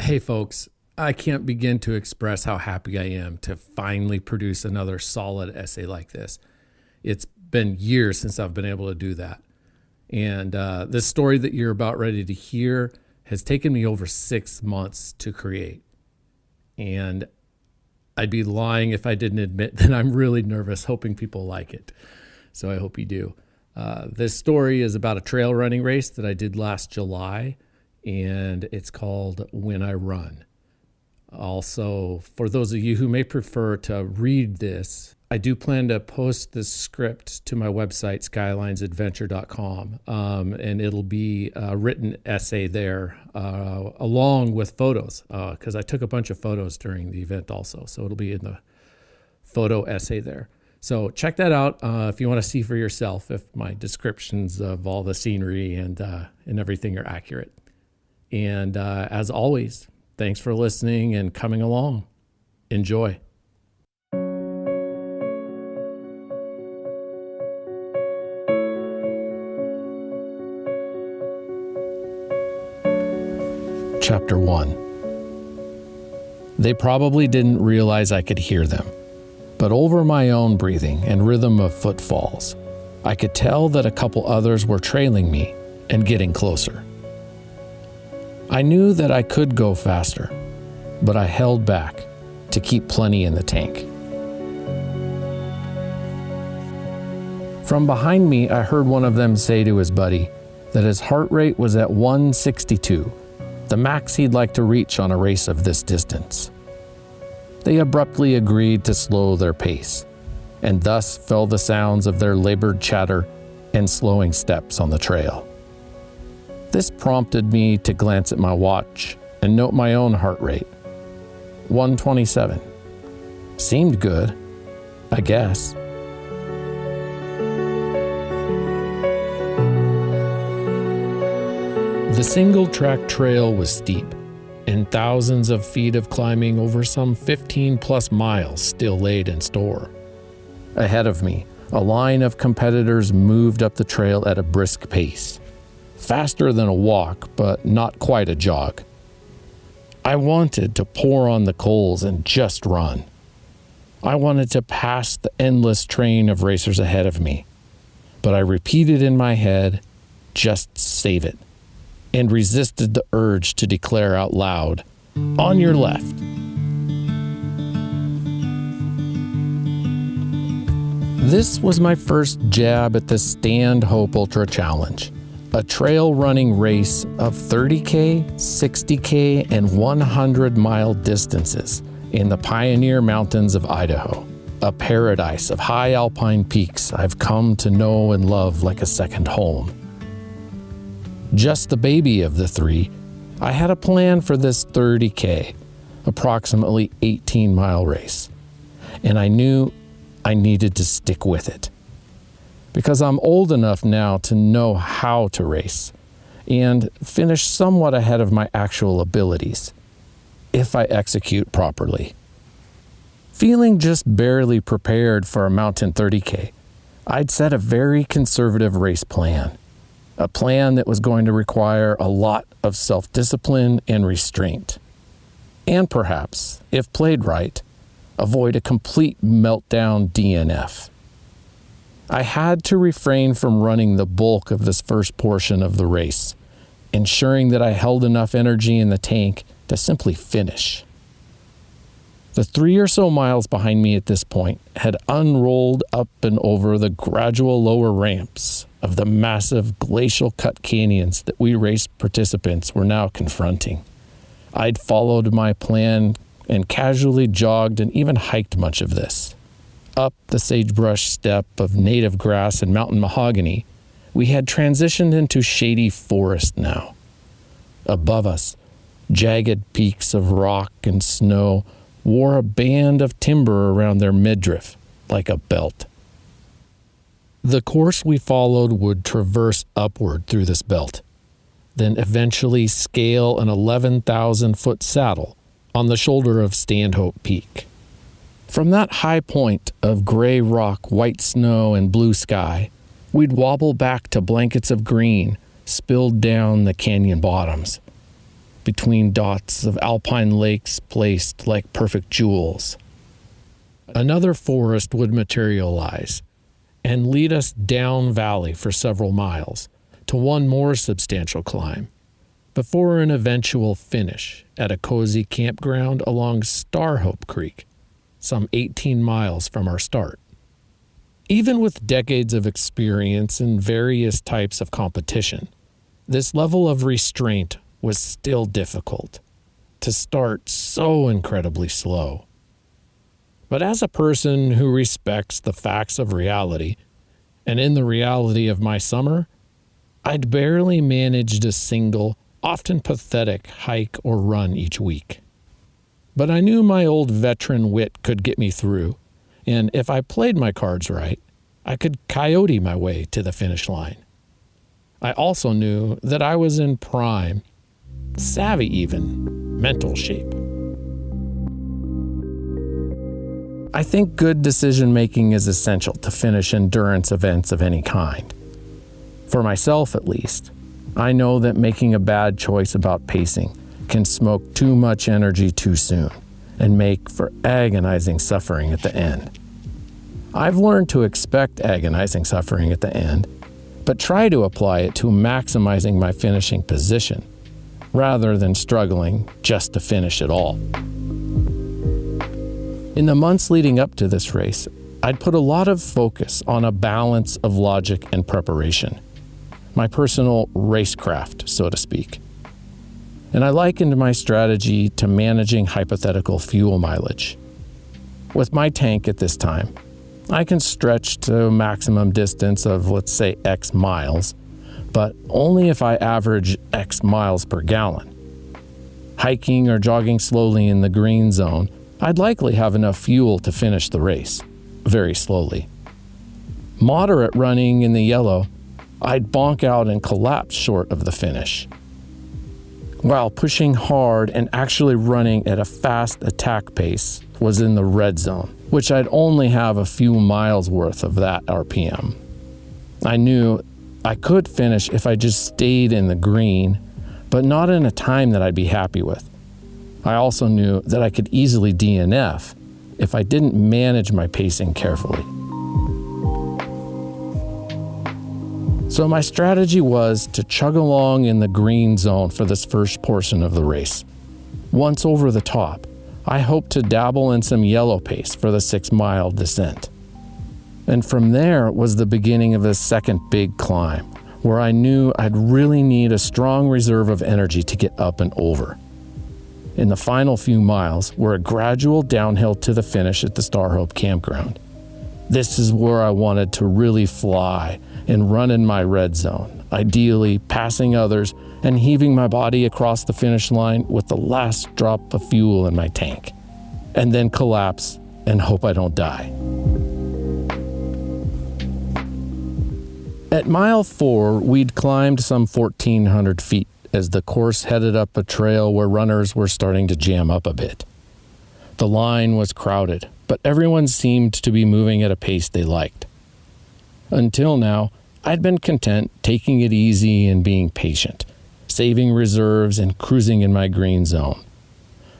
Hey folks, I can't begin to express how happy I am to finally produce another solid essay like this. It's been years since I've been able to do that. And this story that you're about ready to hear has taken me over 6 months to create. And I'd be lying if I didn't admit that I'm really nervous, hoping people like it. So I hope you do. This story is about a trail running race that I did last July, and it's called When I Run. Also, for those of you who may prefer to read this, I do plan to post this script to my website, skylinesadventure.com, and it'll be a written essay there along with photos, because I took a bunch of photos during the event also, so it'll be in the photo essay there. So check that out if you want to see for yourself if my descriptions of all the scenery and everything are accurate. And as always, thanks for listening and coming along. Enjoy. Chapter 1. They probably didn't realize I could hear them, but over my own breathing and rhythm of footfalls, I could tell that a couple others were trailing me and getting closer. I knew that I could go faster, but I held back to keep plenty in the tank. From behind me, I heard one of them say to his buddy that his heart rate was at 162, the max he'd like to reach on a race of this distance. They abruptly agreed to slow their pace, and thus fell the sounds of their labored chatter and slowing steps on the trail. This prompted me to glance at my watch and note my own heart rate. 127. Seemed good, I guess. The single-track trail was steep, and thousands of feet of climbing over some 15-plus miles still laid in store. Ahead of me, a line of competitors moved up the trail at a brisk pace. Faster than a walk, but not quite a jog. I wanted to pour on the coals and just run. I wanted to pass the endless train of racers ahead of me, but I repeated in my head, just save it, and resisted the urge to declare out loud, on your left. This was my first jab at the Standhope Ultra Challenge, a trail running race of 30K, 60K, and 100-mile distances in the Pioneer Mountains of Idaho, a paradise of high alpine peaks I've come to know and love like a second home. Just the baby of the three, I had a plan for this 30K, approximately 18-mile race, and I knew I needed to stick with it. Because I'm old enough now to know how to race and finish somewhat ahead of my actual abilities, if I execute properly. Feeling just barely prepared for a mountain 30K, I'd set a very conservative race plan, a plan that was going to require a lot of self-discipline and restraint, and perhaps, if played right, avoid a complete meltdown DNF. I had to refrain from running the bulk of this first portion of the race, ensuring that I held enough energy in the tank to simply finish. The 3 or so miles behind me at this point had unrolled up and over the gradual lower ramps of the massive glacial cut canyons that we race participants were now confronting. I'd followed my plan and casually jogged and even hiked much of this. Up the sagebrush steppe of native grass and mountain mahogany, we had transitioned into shady forest now. Above us, jagged peaks of rock and snow wore a band of timber around their midriff like a belt. The course we followed would traverse upward through this belt, then eventually scale an 11,000-foot saddle on the shoulder of Standhope Peak. From that high point of gray rock, white snow, and blue sky, we'd wobble back to blankets of green spilled down the canyon bottoms. between dots of alpine lakes placed like perfect jewels. Another forest would materialize and lead us down valley for several miles to one more substantial climb, before an eventual finish at a cozy campground along Standhope Creek, some 18 miles from our start. Even with decades of experience in various types of competition, this level of restraint was still difficult, to start so incredibly slow. But as a person who respects the facts of reality, and in the reality of my summer, I'd barely managed a single, often pathetic hike or run each week. But I knew my old veteran wit could get me through, and if I played my cards right, I could coyote my way to the finish line. I also knew that I was in prime, savvy even, mental shape. I think good decision-making is essential to finish endurance events of any kind. For myself, at least, I know that making a bad choice about pacing can smoke too much energy too soon and make for agonizing suffering at the end. I've learned to expect agonizing suffering at the end, but try to apply it to maximizing my finishing position, rather than struggling just to finish at all. In the months leading up to this race, I'd put a lot of focus on a balance of logic and preparation, my personal racecraft, so to speak. And I likened my strategy to managing hypothetical fuel mileage. With my tank at this time, I can stretch to a maximum distance of, let's say, X miles, but only if I average X miles per gallon. Hiking or jogging slowly in the green zone, I'd likely have enough fuel to finish the race, very slowly. Moderate running in the yellow, I'd bonk out and collapse short of the finish. While pushing hard and actually running at a fast attack pace was in the red zone, which I'd only have a few miles worth of that RPM. I knew I could finish if I just stayed in the green, but not in a time that I'd be happy with. I also knew that I could easily DNF if I didn't manage my pacing carefully. So my strategy was to chug along in the green zone for this first portion of the race. Once over the top, I hoped to dabble in some yellow pace for the 6-mile descent. And from there was the beginning of the second big climb, where I knew I'd really need a strong reserve of energy to get up and over. In the final few miles were a gradual downhill to the finish at the Standhope campground. This is where I wanted to really fly and run in my red zone, ideally passing others and heaving my body across the finish line with the last drop of fuel in my tank, and then collapse and hope I don't die. At mile 4, we'd climbed some 1,400 feet as the course headed up a trail where runners were starting to jam up a bit. The line was crowded, but everyone seemed to be moving at a pace they liked. Until now, I'd been content taking it easy and being patient, saving reserves and cruising in my green zone.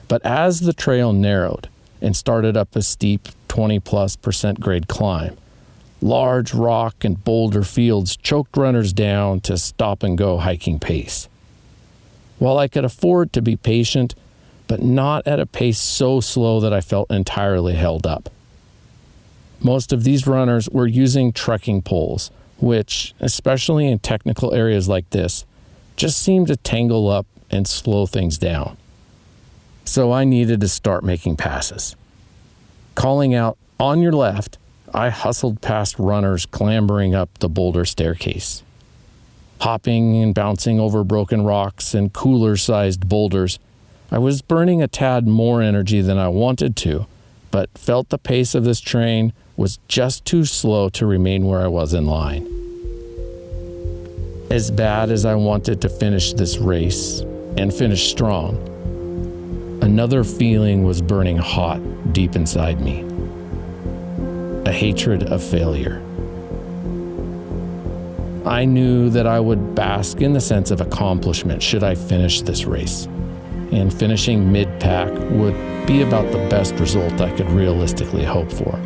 But as the trail narrowed and started up a steep 20+% grade climb, large rock and boulder fields choked runners down to stop-and-go hiking pace. While I could afford to be patient, but not at a pace so slow that I felt entirely held up. Most of these runners were using trekking poles, which, especially in technical areas like this, just seem to tangle up and slow things down. So I needed to start making passes. Calling out, "On your left," I hustled past runners clambering up the boulder staircase. Hopping and bouncing over broken rocks and cooler-sized boulders, I was burning a tad more energy than I wanted to, but felt the pace of this train was just too slow to remain where I was in line. As bad as I wanted to finish this race, and finish strong, another feeling was burning hot deep inside me. A hatred of failure. I knew that I would bask in the sense of accomplishment should I finish this race, and finishing mid-pack would be about the best result I could realistically hope for.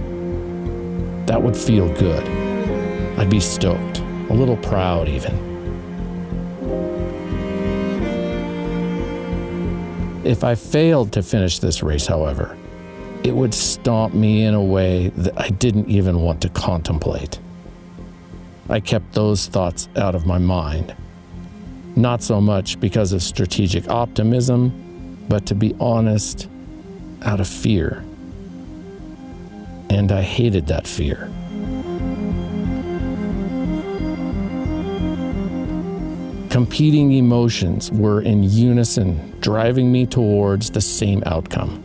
That would feel good. I'd be stoked, a little proud even. If I failed to finish this race, however, it would stomp me in a way that I didn't even want to contemplate. I kept those thoughts out of my mind. Not so much because of strategic optimism, but to be honest, out of fear. And I hated that fear. Competing emotions were in unison, driving me towards the same outcome.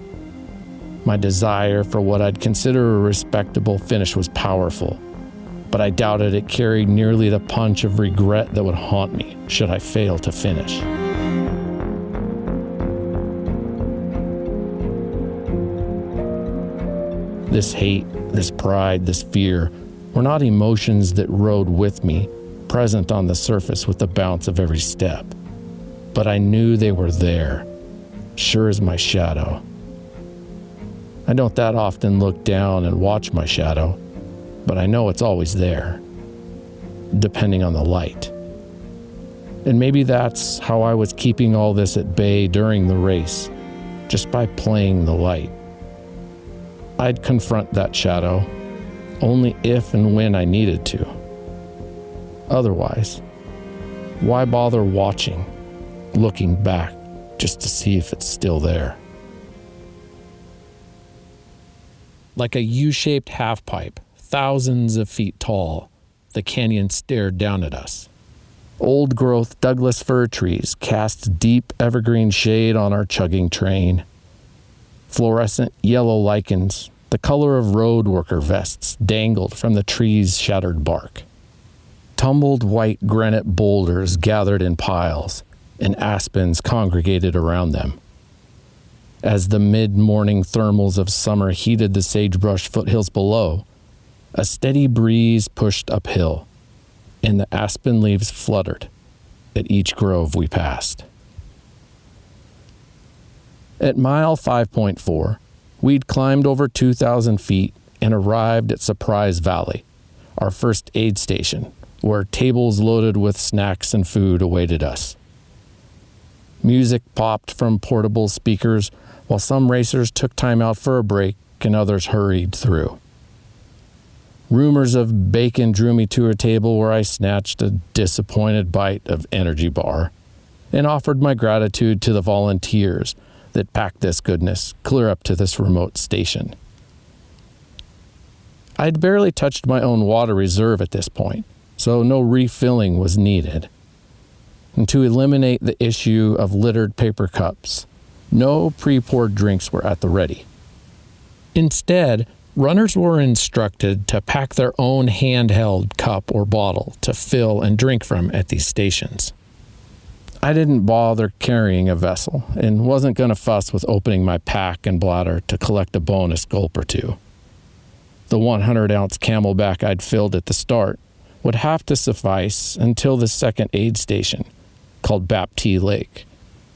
My desire for what I'd consider a respectable finish was powerful, but I doubted it carried nearly the punch of regret that would haunt me should I fail to finish. This hate, this pride, this fear were not emotions that rode with me, present on the surface with the bounce of every step. But I knew they were there, sure as my shadow. I don't that often look down and watch my shadow, but I know it's always there, depending on the light. And maybe that's how I was keeping all this at bay during the race, just by playing the light. I'd confront that shadow only if and when I needed to. Otherwise, why bother watching, looking back, just to see if it's still there? Like a U-shaped half-pipe, thousands of feet tall, the canyon stared down at us. Old-growth Douglas fir trees cast deep evergreen shade on our chugging train. Fluorescent yellow lichens, the color of road worker vests, dangled from the trees' shattered bark. Tumbled white granite boulders gathered in piles, and aspens congregated around them. As the mid-morning thermals of summer heated the sagebrush foothills below, a steady breeze pushed uphill, and the aspen leaves fluttered at each grove we passed. At mile 5.4, we'd climbed over 2,000 feet and arrived at Surprise Valley, our first aid station, where tables loaded with snacks and food awaited us. Music popped from portable speakers while some racers took time out for a break and others hurried through. Rumors of bacon drew me to a table where I snatched a disappointed bite of energy bar and offered my gratitude to the volunteers that packed this goodness clear up to this remote station. I'd barely touched my own water reserve at this point, so no refilling was needed. And to eliminate the issue of littered paper cups, no pre-poured drinks were at the ready. Instead, runners were instructed to pack their own handheld cup or bottle to fill and drink from at these stations. I didn't bother carrying a vessel and wasn't going to fuss with opening my pack and bladder to collect a bonus gulp or two. The 100-ounce Camelback I'd filled at the start would have to suffice until the second aid station, called Baptiste Lake,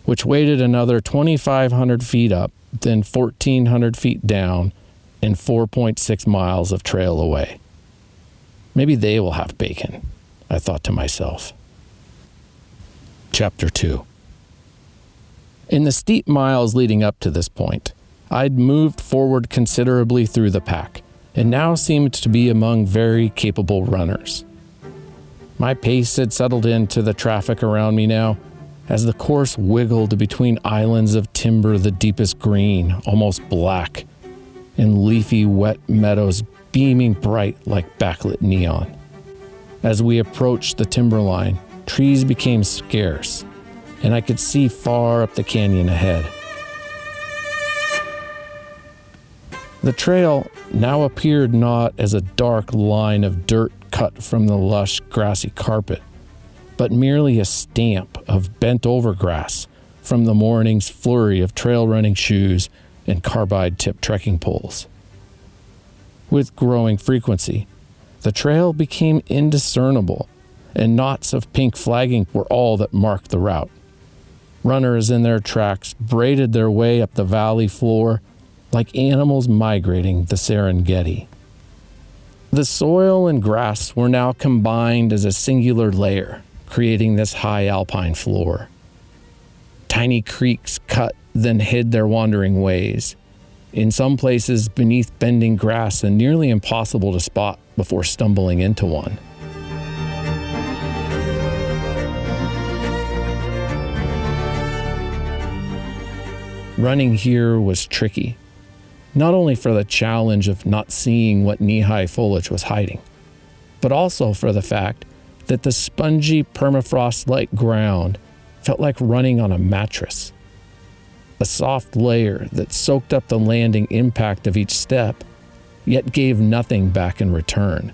which waited another 2,500 feet up, then 1,400 feet down, and 4.6 miles of trail away. Maybe they will have bacon, I thought to myself. Chapter 2. In the steep miles leading up to this point, I'd moved forward considerably through the pack, and now seemed to be among very capable runners. My pace had settled into the traffic around me now, as the course wiggled between islands of timber the deepest green, almost black, and leafy wet meadows beaming bright like backlit neon. As we approached the timberline, trees became scarce, and I could see far up the canyon ahead. The trail now appeared not as a dark line of dirt cut from the lush, grassy carpet, but merely a stamp of bent-over grass from the morning's flurry of trail-running shoes and carbide-tipped trekking poles. With growing frequency, the trail became indiscernible, and knots of pink flagging were all that marked the route. Runners in their tracks braided their way up the valley floor like animals migrating the Serengeti. The soil and grass were now combined as a singular layer, creating this high alpine floor. Tiny creeks cut, then hid their wandering ways, in some places beneath bending grass and nearly impossible to spot before stumbling into one. Running here was tricky, not only for the challenge of not seeing what knee-high foliage was hiding, but also for the fact that the spongy permafrost-like ground felt like running on a mattress. A soft layer that soaked up the landing impact of each step, yet gave nothing back in return,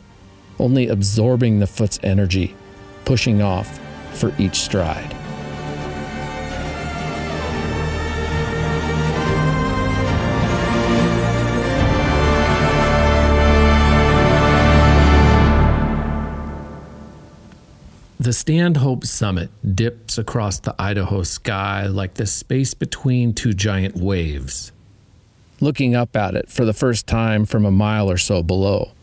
only absorbing the foot's energy, pushing off for each stride. The Standhope summit dips across the Idaho sky like the space between two giant waves. Looking up at it for the first time from a mile or so below,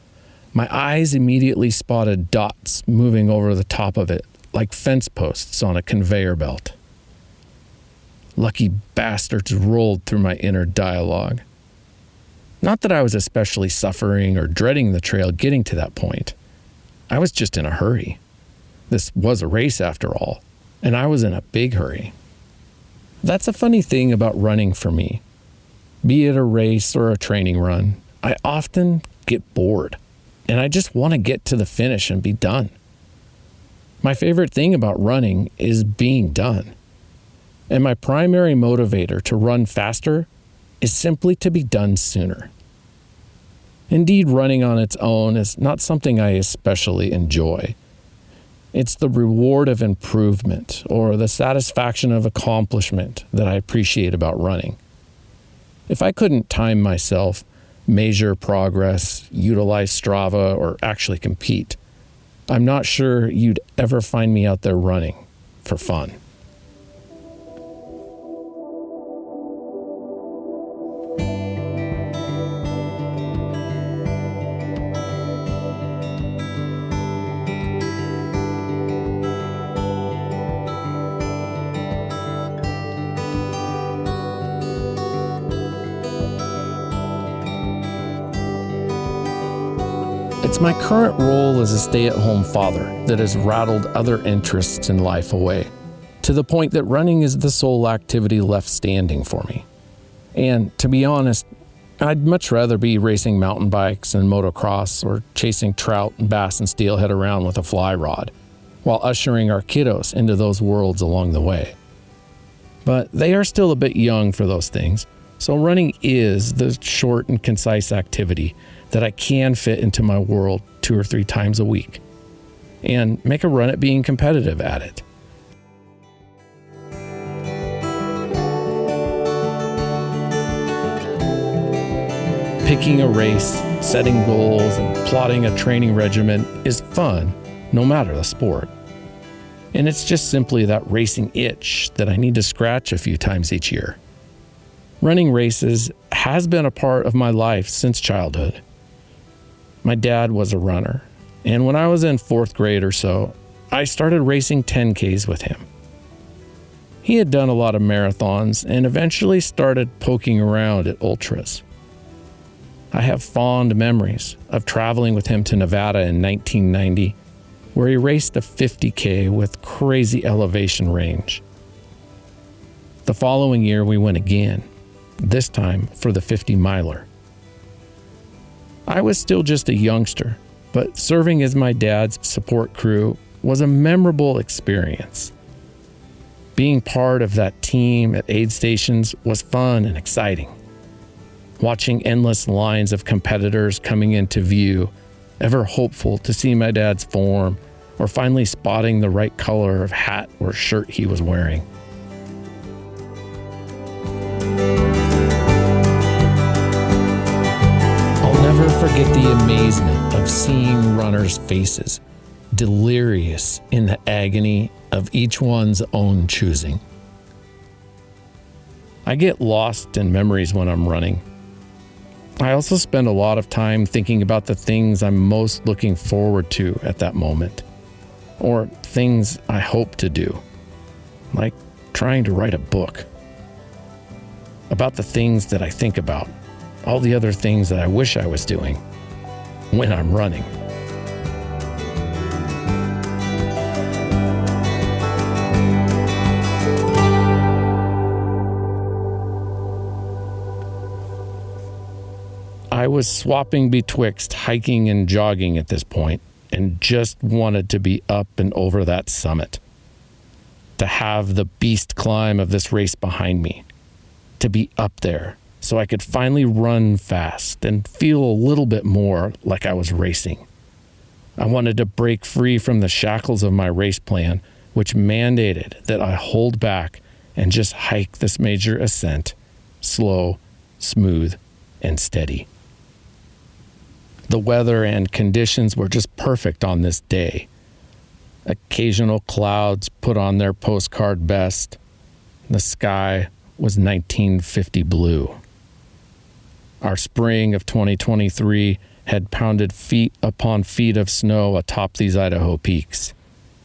my eyes immediately spotted dots moving over the top of it like fence posts on a conveyor belt. Lucky bastards rolled through my inner dialogue. Not that I was especially suffering or dreading the trail getting to that point. I was just in a hurry. This was a race after all, and I was in a big hurry. That's a funny thing about running for me. Be it a race or a training run, I often get bored, and I just want to get to the finish and be done. My favorite thing about running is being done. And my primary motivator to run faster is simply to be done sooner. Indeed, running on its own is not something I especially enjoy. It's the reward of improvement or the satisfaction of accomplishment that I appreciate about running. If I couldn't time myself, measure progress, utilize Strava, or actually compete, I'm not sure you'd ever find me out there running for fun. It's my current role as a stay-at-home father that has rattled other interests in life away, to the point that running is the sole activity left standing for me. And to be honest, I'd much rather be racing mountain bikes and motocross or chasing trout and bass and steelhead around with a fly rod, while ushering our kiddos into those worlds along the way. But they are still a bit young for those things, so running is the short and concise activity that I can fit into my world 2 or 3 times a week and make a run at being competitive at it. Picking a race, setting goals, and plotting a training regimen is fun, no matter the sport. And it's just simply that racing itch that I need to scratch a few times each year. Running races has been a part of my life since childhood. My dad was a runner, and when I was in 4th grade or so, I started racing 10Ks with him. He had done a lot of marathons and eventually started poking around at ultras. I have fond memories of traveling with him to Nevada in 1990, where he raced a 50K with crazy elevation range. The following year we went again, this time for the 50-miler. I was still just a youngster, but serving as my dad's support crew was a memorable experience. Being part of that team at aid stations was fun and exciting. Watching endless lines of competitors coming into view, ever hopeful to see my dad's form, or finally spotting the right color of hat or shirt he was wearing. Never forget the amazement of seeing runners' faces, delirious in the agony of each one's own choosing. I get lost in memories when I'm running. I also spend a lot of time thinking about the things I'm most looking forward to at that moment, or things I hope to do, like trying to write a book. About the things that I think about, all the other things that I wish I was doing when I'm running. I was swapping betwixt hiking and jogging at this point, and just wanted to be up and over that summit. To have the beast climb of this race behind me. To be up there so I could finally run fast and feel a little bit more like I was racing. I wanted to break free from the shackles of my race plan, which mandated that I hold back and just hike this major ascent, slow, smooth, and steady. The weather and conditions were just perfect on this day. Occasional clouds put on their postcard best. The sky was 1950 blue. Our spring of 2023 had pounded feet upon feet of snow atop these Idaho peaks.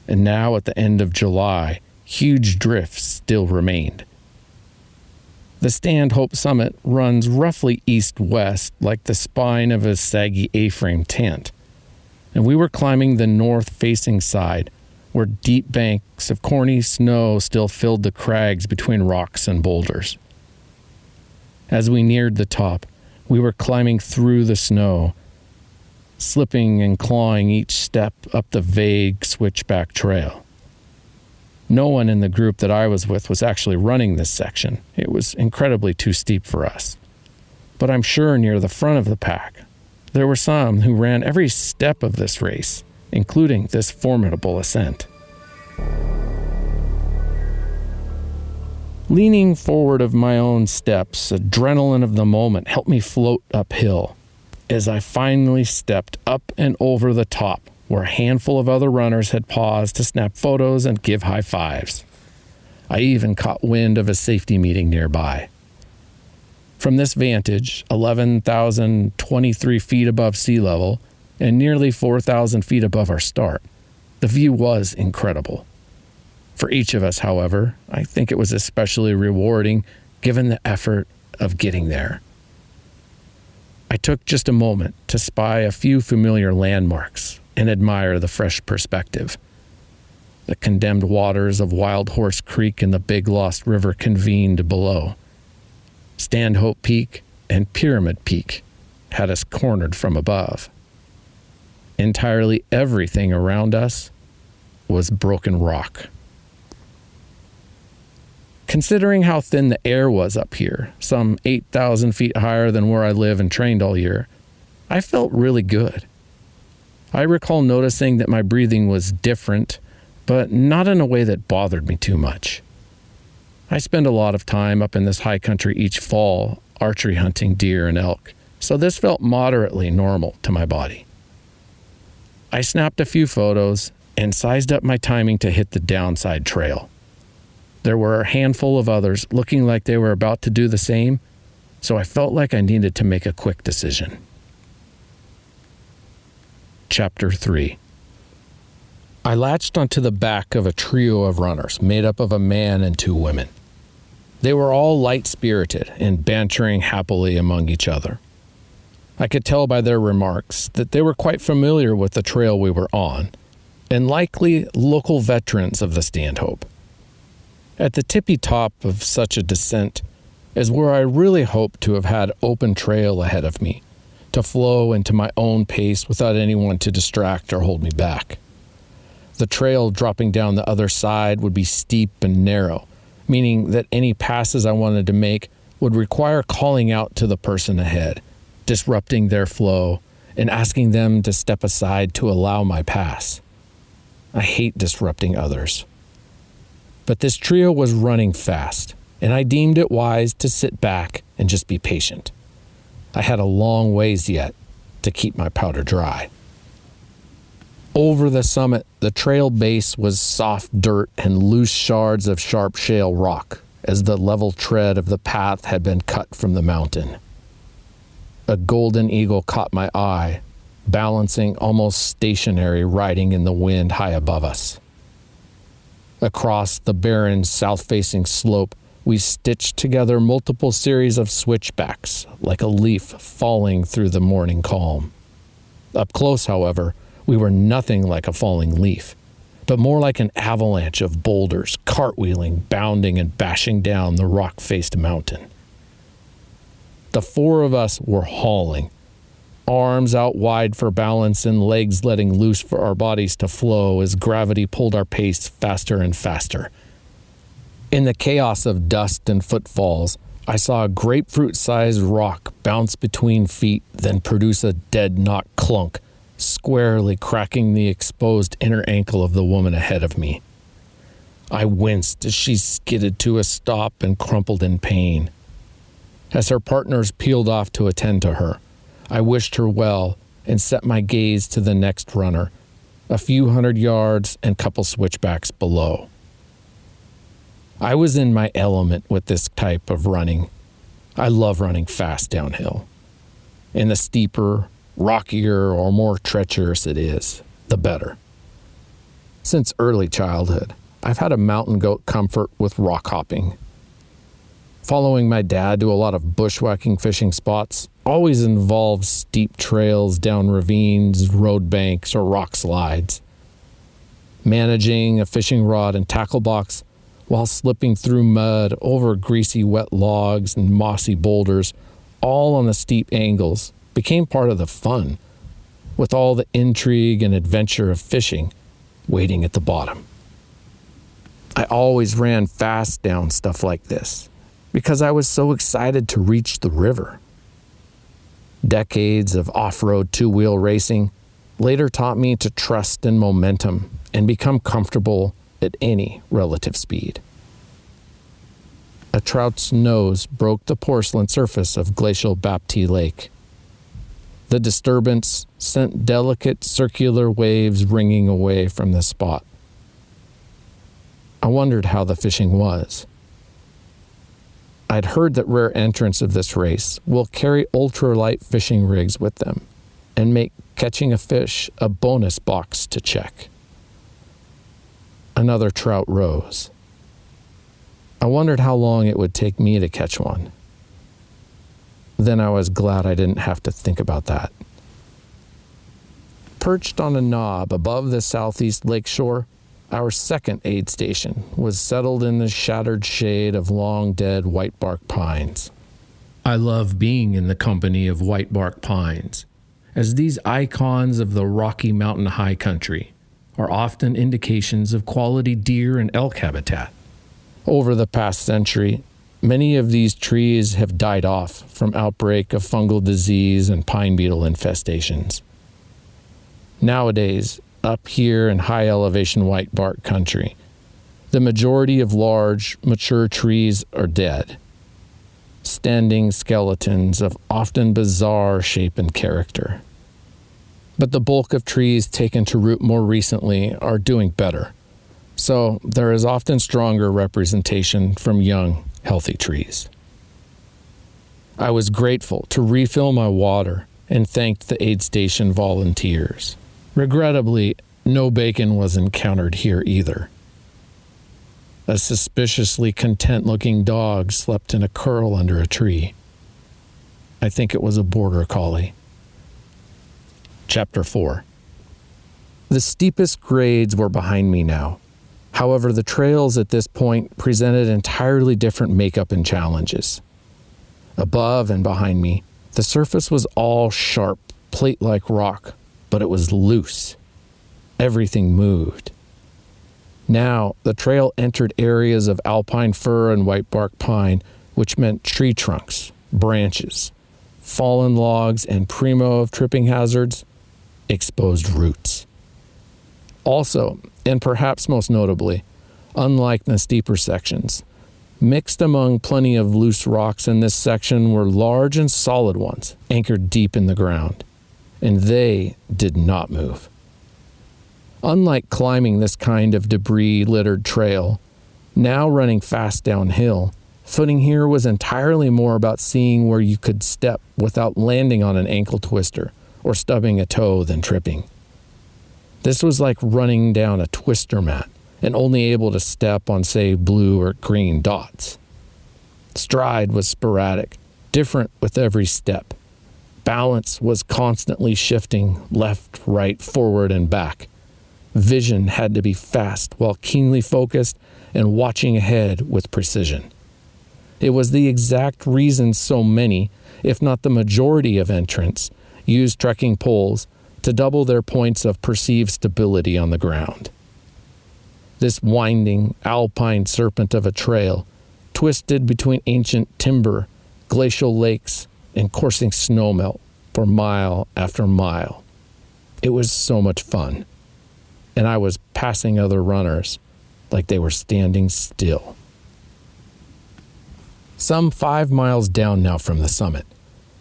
And now at the end of July, huge drifts still remained. The Standhope summit runs roughly east-west like the spine of a saggy A-frame tent. And we were climbing the north-facing side where deep banks of corny snow still filled the crags between rocks and boulders. As we neared the top, we were climbing through the snow, slipping and clawing each step up the vague switchback trail. No one in the group that I was with was actually running this section. It was incredibly too steep for us. But I'm sure near the front of the pack, there were some who ran every step of this race, including this formidable ascent. Leaning forward of my own steps, adrenaline of the moment helped me float uphill as I finally stepped up and over the top where a handful of other runners had paused to snap photos and give high fives. I even caught wind of a safety meeting nearby. From this vantage, 11,023 feet above sea level and nearly 4,000 feet above our start, the view was incredible. For each of us, however, I think it was especially rewarding given the effort of getting there. I took just a moment to spy a few familiar landmarks and admire the fresh perspective. The condemned waters of Wild Horse Creek and the Big Lost River convened below. Standhope Peak and Pyramid Peak had us cornered from above. Entirely everything around us was broken rock. Considering how thin the air was up here, some 8,000 feet higher than where I live and trained all year, I felt really good. I recall noticing that my breathing was different, but not in a way that bothered me too much. I spend a lot of time up in this high country each fall, archery hunting deer and elk, so this felt moderately normal to my body. I snapped a few photos and sized up my timing to hit the downside trail. There were a handful of others looking like they were about to do the same, so I felt like I needed to make a quick decision. Chapter 3. I latched onto the back of a trio of runners made up of a man and two women. They were all light-spirited and bantering happily among each other. I could tell by their remarks that they were quite familiar with the trail we were on, and likely local veterans of the Standhope. At the tippy top of such a descent is where I really hoped to have had open trail ahead of me, to flow into my own pace without anyone to distract or hold me back. The trail dropping down the other side would be steep and narrow, meaning that any passes I wanted to make would require calling out to the person ahead, disrupting their flow, and asking them to step aside to allow my pass. I hate disrupting others. But this trio was running fast, and I deemed it wise to sit back and just be patient. I had a long ways yet to keep my powder dry. Over the summit, the trail base was soft dirt and loose shards of sharp shale rock, as the level tread of the path had been cut from the mountain. A golden eagle caught my eye, balancing almost stationary, riding in the wind high above us. Across the barren south-facing slope, we stitched together multiple series of switchbacks, like a leaf falling through the morning calm. Up close, however, we were nothing like a falling leaf, but more like an avalanche of boulders, cartwheeling, bounding, and bashing down the rock-faced mountain. The four of us were hauling, arms out wide for balance and legs letting loose for our bodies to flow as gravity pulled our pace faster and faster. In the chaos of dust and footfalls, I saw a grapefruit-sized rock bounce between feet, then produce a dead-knock clunk, squarely cracking the exposed inner ankle of the woman ahead of me. I winced as she skidded to a stop and crumpled in pain. As her partners peeled off to attend to her, I wished her well and set my gaze to the next runner, a few hundred yards and couple switchbacks below. I was in my element with this type of running. I love running fast downhill. And the steeper, rockier, or more treacherous it is, the better. Since early childhood, I've had a mountain goat comfort with rock hopping. Following my dad to a lot of bushwhacking fishing spots always involves steep trails down ravines, road banks, or rock slides. Managing a fishing rod and tackle box while slipping through mud over greasy wet logs and mossy boulders, all on the steep angles, became part of the fun, with all the intrigue and adventure of fishing waiting at the bottom. I always ran fast down stuff like this because I was so excited to reach the river. Decades of off-road two-wheel racing later taught me to trust in momentum and become comfortable at any relative speed. A trout's nose broke the porcelain surface of glacial Baptiste Lake. The disturbance sent delicate circular waves ringing away from the spot. I wondered how the fishing was. I'd heard that rare entrants of this race will carry ultralight fishing rigs with them and make catching a fish a bonus box to check. Another trout rose. I wondered how long it would take me to catch one. Then I was glad I didn't have to think about that. Perched on a knob above the southeast lakeshore, our second aid station was settled in the shattered shade of long-dead whitebark pines. I love being in the company of whitebark pines, as these icons of the Rocky Mountain high country are often indications of quality deer and elk habitat. Over the past century, many of these trees have died off from outbreak of fungal disease and pine beetle infestations. Nowadays, up here in high elevation whitebark country, the majority of large, mature trees are dead, standing skeletons of often bizarre shape and character. But the bulk of trees taken to root more recently are doing better, so there is often stronger representation from young, healthy trees. I was grateful to refill my water and thanked the aid station volunteers. Regrettably, no bacon was encountered here either. A suspiciously content-looking dog slept in a curl under a tree. I think it was a border collie. Chapter 4. The steepest grades were behind me now. However, the trails at this point presented entirely different makeup and challenges. Above and behind me, the surface was all sharp, plate-like rock, but it was loose. Everything moved. Now, the trail entered areas of alpine fir and whitebark pine, which meant tree trunks, branches, fallen logs, and primo of tripping hazards, exposed roots. Also, and perhaps most notably, unlike the steeper sections, mixed among plenty of loose rocks in this section were large and solid ones, anchored deep in the ground, and they did not move. Unlike climbing this kind of debris-littered trail, Now running fast downhill, footing here was entirely more about seeing where you could step without landing on an ankle twister or stubbing a toe than tripping. This was like running down a twister mat and only able to step on, say, blue or green dots. Stride was sporadic, different with every step. Balance was constantly shifting left, right, forward, and back. Vision had to be fast while keenly focused and watching ahead with precision. It was the exact reason so many, if not the majority of entrants, used trekking poles to double their points of perceived stability on the ground. This winding, alpine serpent of a trail twisted between ancient timber, glacial lakes, and coursing snowmelt for mile after mile. It was so much fun, and I was passing other runners like they were standing still. Some 5 miles down now from the summit,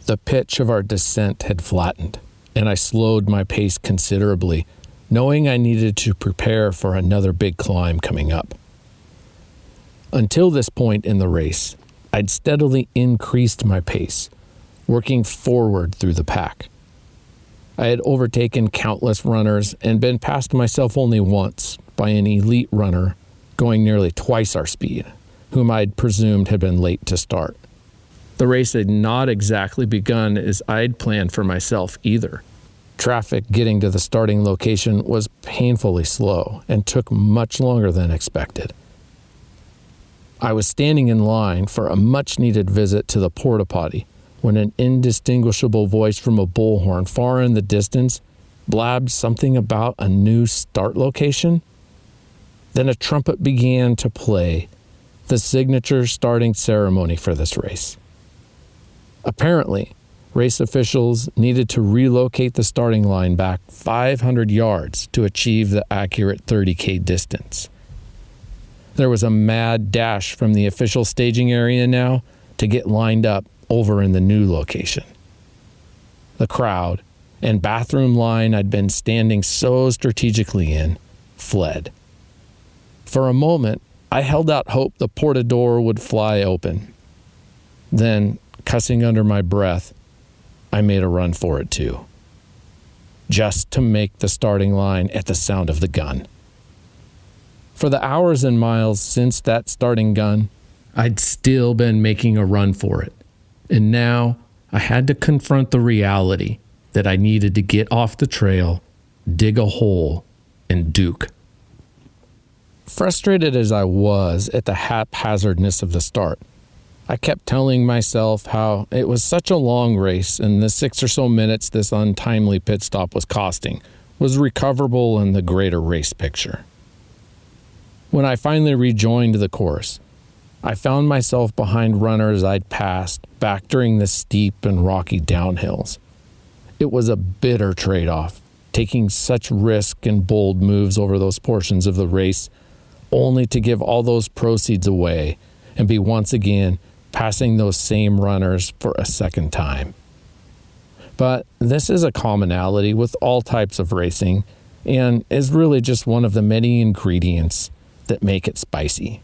the pitch of our descent had flattened, and I slowed my pace considerably, knowing I needed to prepare for another big climb coming up. Until this point in the race, I'd steadily increased my pace, working forward through the pack. I had overtaken countless runners and been past myself only once by an elite runner going nearly twice our speed, whom I'd presumed had been late to start. The race had not exactly begun as I'd planned for myself either. Traffic getting to the starting location was painfully slow and took much longer than expected. I was standing in line for a much-needed visit to the porta potty when an indistinguishable voice from a bullhorn far in the distance blabbed something about a new start location. Then a trumpet began to play, the signature starting ceremony for this race. Apparently, race officials needed to relocate the starting line back 500 yards to achieve the accurate 30K distance. There was a mad dash from the official staging area now to get lined up over in the new location. The crowd and bathroom line I'd been standing so strategically in fled. For a moment, I held out hope the porta door would fly open. Then, cussing under my breath, I made a run for it too, just to make the starting line at the sound of the gun. For the hours and miles since that starting gun, I'd still been making a run for it, and now I had to confront the reality that I needed to get off the trail, dig a hole, and duke. Frustrated as I was at the haphazardness of the start, I kept telling myself how it was such a long race and the 6 or so minutes this untimely pit stop was costing was recoverable in the greater race picture. When I finally rejoined the course, I found myself behind runners I'd passed back during the steep and rocky downhills. It was a bitter trade-off, taking such risk and bold moves over those portions of the race, only to give all those proceeds away and be once again passing those same runners for a second time. But this is a commonality with all types of racing and is really just one of the many ingredients that make it spicy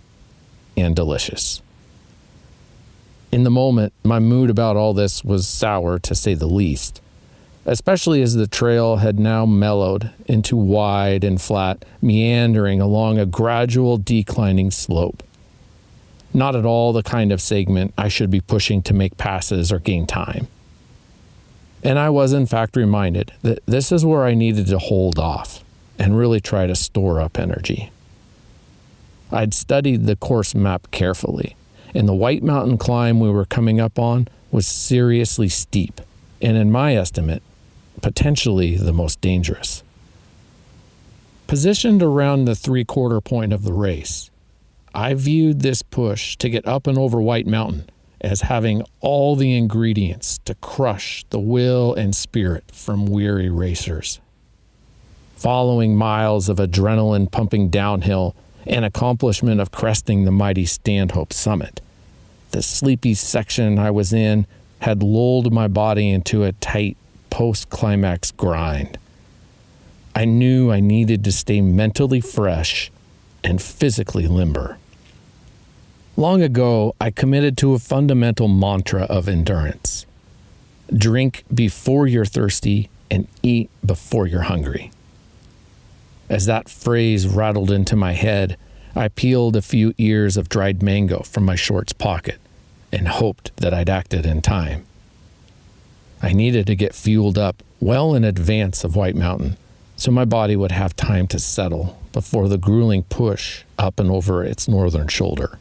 and delicious. In the moment, my mood about all this was sour, to say the least, especially as the trail had now mellowed into wide and flat, meandering along a gradual declining slope. Not at all the kind of segment I should be pushing to make passes or gain time. And I was in fact reminded that this is where I needed to hold off and really try to store up energy. I'd studied the course map carefully, and the White Mountain climb we were coming up on was seriously steep, and in my estimate, potentially the most dangerous. Positioned around the 3/4 point of the race, I viewed this push to get up and over White Mountain as having all the ingredients to crush the will and spirit from weary racers. Following miles of adrenaline pumping downhill and accomplishment of cresting the mighty Standhope summit, the sleepy section I was in had lulled my body into a tight post-climax grind. I knew I needed to stay mentally fresh and physically limber. Long ago, I committed to a fundamental mantra of endurance. Drink before you're thirsty and eat before you're hungry. As that phrase rattled into my head, I peeled a few ears of dried mango from my shorts pocket and hoped that I'd acted in time. I needed to get fueled up well in advance of White Mountain so my body would have time to settle before the grueling push up and over its northern shoulder.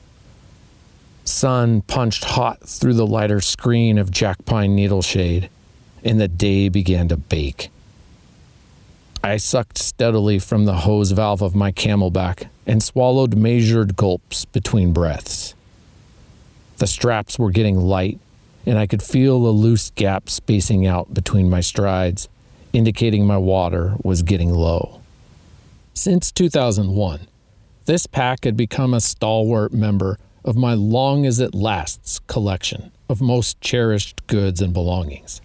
Sun punched hot through the lighter screen of jack pine needle shade, and the day began to bake. I sucked steadily from the hose valve of my Camelback and swallowed measured gulps between breaths. The straps were getting light, and I could feel a loose gap spacing out between my strides, indicating my water was getting low. Since 2001, this pack had become a stalwart member of my long as it lasts collection of most cherished goods and belongings.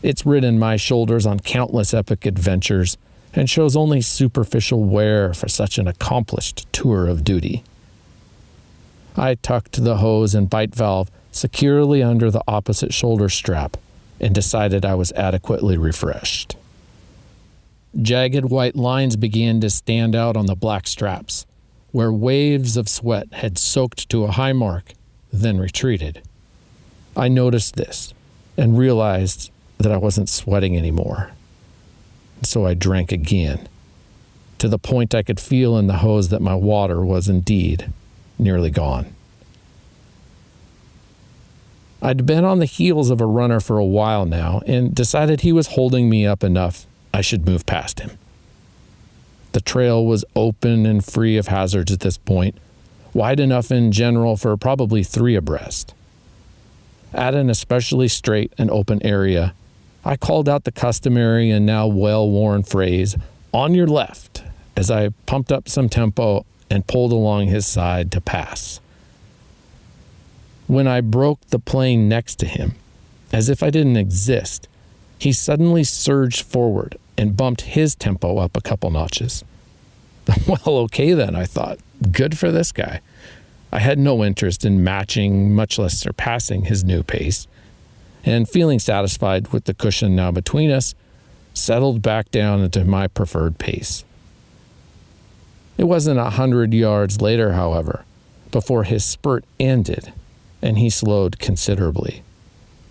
It's ridden my shoulders on countless epic adventures and shows only superficial wear for such an accomplished tour of duty. I tucked the hose and bite valve securely under the opposite shoulder strap and decided I was adequately refreshed. Jagged white lines began to stand out on the black straps, where waves of sweat had soaked to a high mark, then retreated. I noticed this and realized that I wasn't sweating anymore. So I drank again, to the point I could feel in the hose that my water was indeed nearly gone. I'd been on the heels of a runner for a while now and decided he was holding me up enough I should move past him. The trail was open and free of hazards at this point, wide enough in general for probably 3 abreast. At an especially straight and open area, I called out the customary and now well-worn phrase, "on your left," as I pumped up some tempo and pulled along his side to pass. When I broke the plane next to him, as if I didn't exist, he suddenly surged forward and bumped his tempo up a couple notches. Well, okay then, I thought. Good for this guy. I had no interest in matching, much less surpassing, his new pace, and feeling satisfied with the cushion now between us, settled back down into my preferred pace. It wasn't 100 yards later, however, before his spurt ended, and he slowed considerably.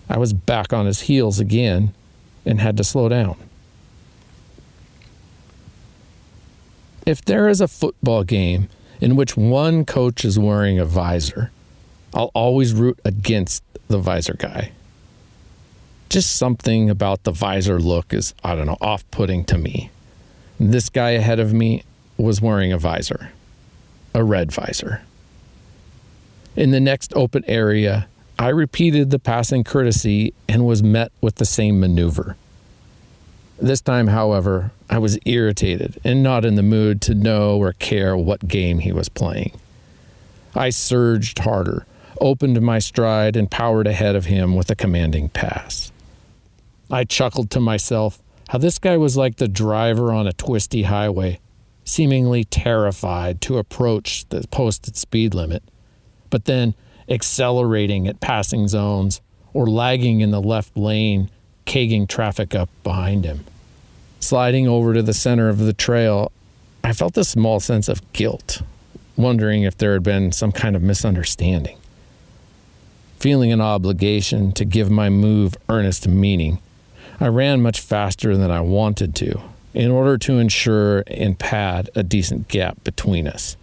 I was back on his heels again and had to slow down. If there is a football game in which one coach is wearing a visor, I'll always root against the visor guy. Just something about the visor look is, off-putting to me. This guy ahead of me was wearing a visor, a red visor. In the next open area, I repeated the passing courtesy and was met with the same maneuver. This time, however, I was irritated and not in the mood to know or care what game he was playing. I surged harder, opened my stride, and powered ahead of him with a commanding pass. I chuckled to myself how this guy was like the driver on a twisty highway, seemingly terrified to approach the posted speed limit, but then accelerating at passing zones or lagging in the left lane, kegging traffic up behind him. Sliding over to the center of the trail, I felt a small sense of guilt, wondering if there had been some kind of misunderstanding. Feeling an obligation to give my move earnest meaning, I ran much faster than I wanted to in order to ensure and pad a decent gap between us,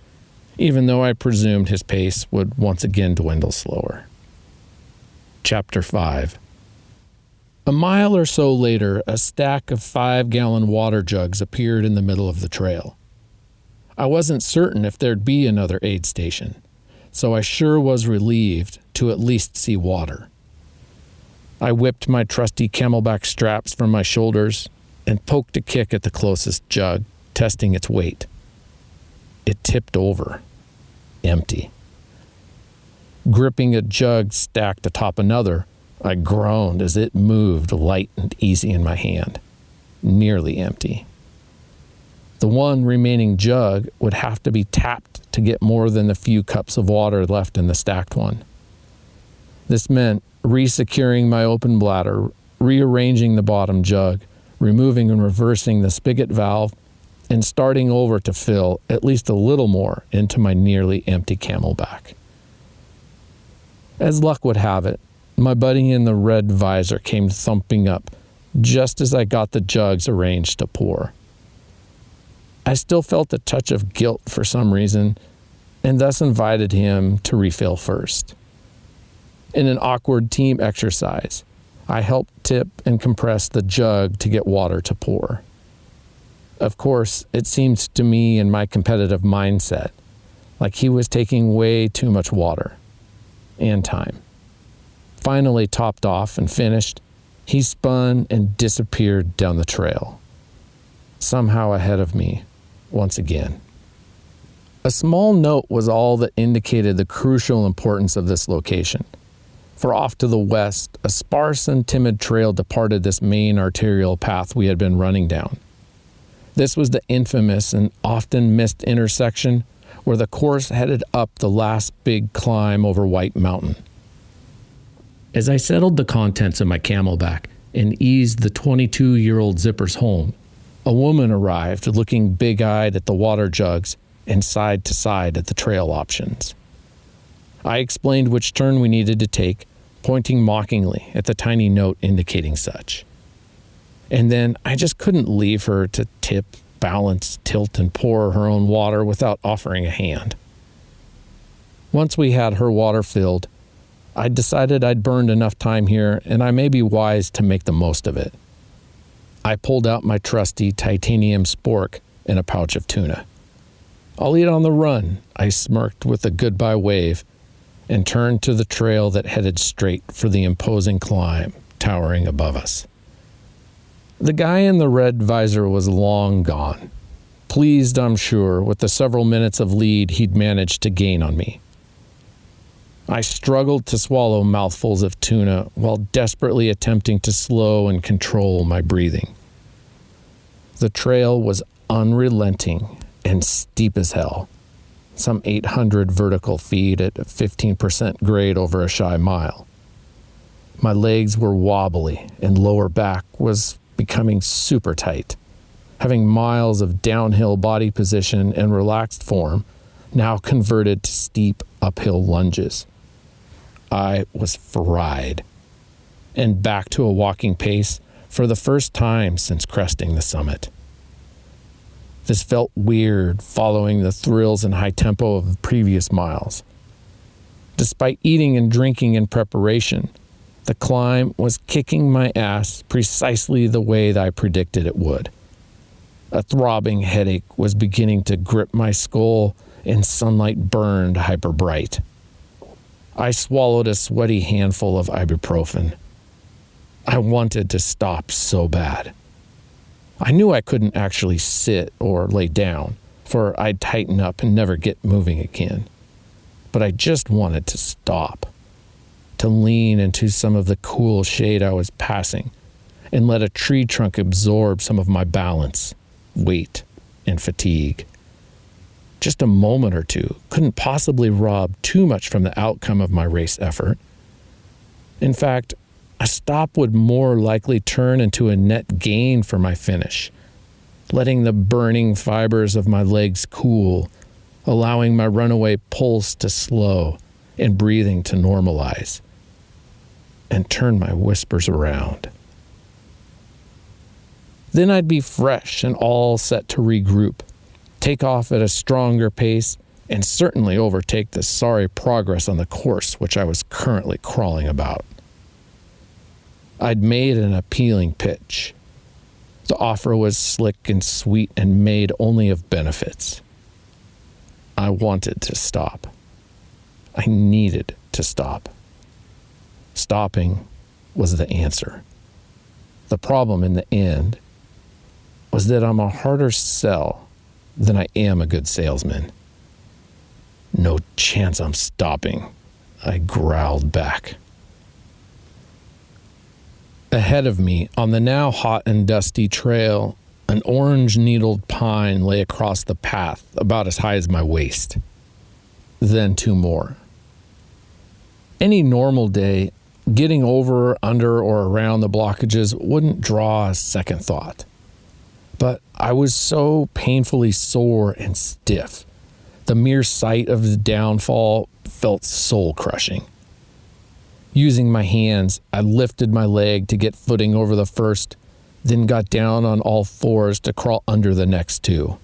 even though I presumed his pace would once again dwindle slower. Chapter 5. A mile or so later, a stack of 5-gallon water jugs appeared in the middle of the trail. I wasn't certain if there'd be another aid station, so I sure was relieved to at least see water. I whipped my trusty Camelback straps from my shoulders and poked a kick at the closest jug, testing its weight. It tipped over, empty. Gripping a jug stacked atop another, I groaned as it moved light and easy in my hand, nearly empty. The one remaining jug would have to be tapped to get more than the few cups of water left in the stacked one. This meant resecuring my open bladder, rearranging the bottom jug, removing and reversing the spigot valve, and starting over to fill at least a little more into my nearly empty Camelback. As luck would have it, my buddy in the red visor came thumping up just as I got the jugs arranged to pour. I still felt a touch of guilt for some reason, and thus invited him to refill first. In an awkward team exercise, I helped tip and compress the jug to get water to pour. Of course, it seemed to me in my competitive mindset like he was taking way too much water and time. Finally topped off and finished, he spun and disappeared down the trail, somehow ahead of me once again. A small note was all that indicated the crucial importance of this location. For off to the west, a sparse and timid trail departed this main arterial path we had been running down. This was the infamous and often missed intersection where the course headed up the last big climb over White Mountain. As I settled the contents of my Camelback and eased the 22-year-old zippers home, a woman arrived looking big-eyed at the water jugs and side to side at the trail options. I explained which turn we needed to take, pointing mockingly at the tiny note indicating such. And then I just couldn't leave her to tip, balance, tilt, and pour her own water without offering a hand. Once we had her water filled, I decided I'd burned enough time here and I may be wise to make the most of it. I pulled out my trusty titanium spork and a pouch of tuna. "I'll eat on the run," I smirked with a goodbye wave and turned to the trail that headed straight for the imposing climb towering above us. The guy in the red visor was long gone, pleased, I'm sure, with the several minutes of lead he'd managed to gain on me. I struggled to swallow mouthfuls of tuna while desperately attempting to slow and control my breathing. The trail was unrelenting and steep as hell, some 800 vertical feet at 15% grade over a shy mile. My legs were wobbly and lower back was becoming super tight, having miles of downhill body position and relaxed form now converted to steep uphill lunges. I was fried, and back to a walking pace for the first time since cresting the summit. This felt weird following the thrills and high tempo of the previous miles. Despite eating and drinking in preparation, the climb was kicking my ass precisely the way that I predicted it would. A throbbing headache was beginning to grip my skull, and sunlight burned hyper bright. I swallowed a sweaty handful of ibuprofen. I wanted to stop so bad. I knew I couldn't actually sit or lay down, for I'd tighten up and never get moving again. But I just wanted to stop, to lean into some of the cool shade I was passing and let a tree trunk absorb some of my balance, weight, and fatigue. Just a moment or two couldn't possibly rob too much from the outcome of my race effort. In fact, a stop would more likely turn into a net gain for my finish, letting the burning fibers of my legs cool, allowing my runaway pulse to slow and breathing to normalize, and turn my whispers around. Then I'd be fresh and all set to regroup, take off at a stronger pace, and certainly overtake the sorry progress on the course which I was currently crawling about. I'd made an appealing pitch. The offer was slick and sweet and made only of benefits. I wanted to stop. I needed to stop. Stopping was the answer. The problem in the end was that I'm a harder sell than I am a good salesman. "No chance I'm stopping," I growled back. Ahead of me, on the now hot and dusty trail, a An orange-needled pine lay across the path, about as high as my waist. Then 2 more. Any normal day, getting over, under, or around the blockages wouldn't draw a second thought. But I was so painfully sore and stiff. The mere sight of the downfall felt soul-crushing. Using my hands, I lifted my leg to get footing over the first, then got down on all fours to crawl under the next 2.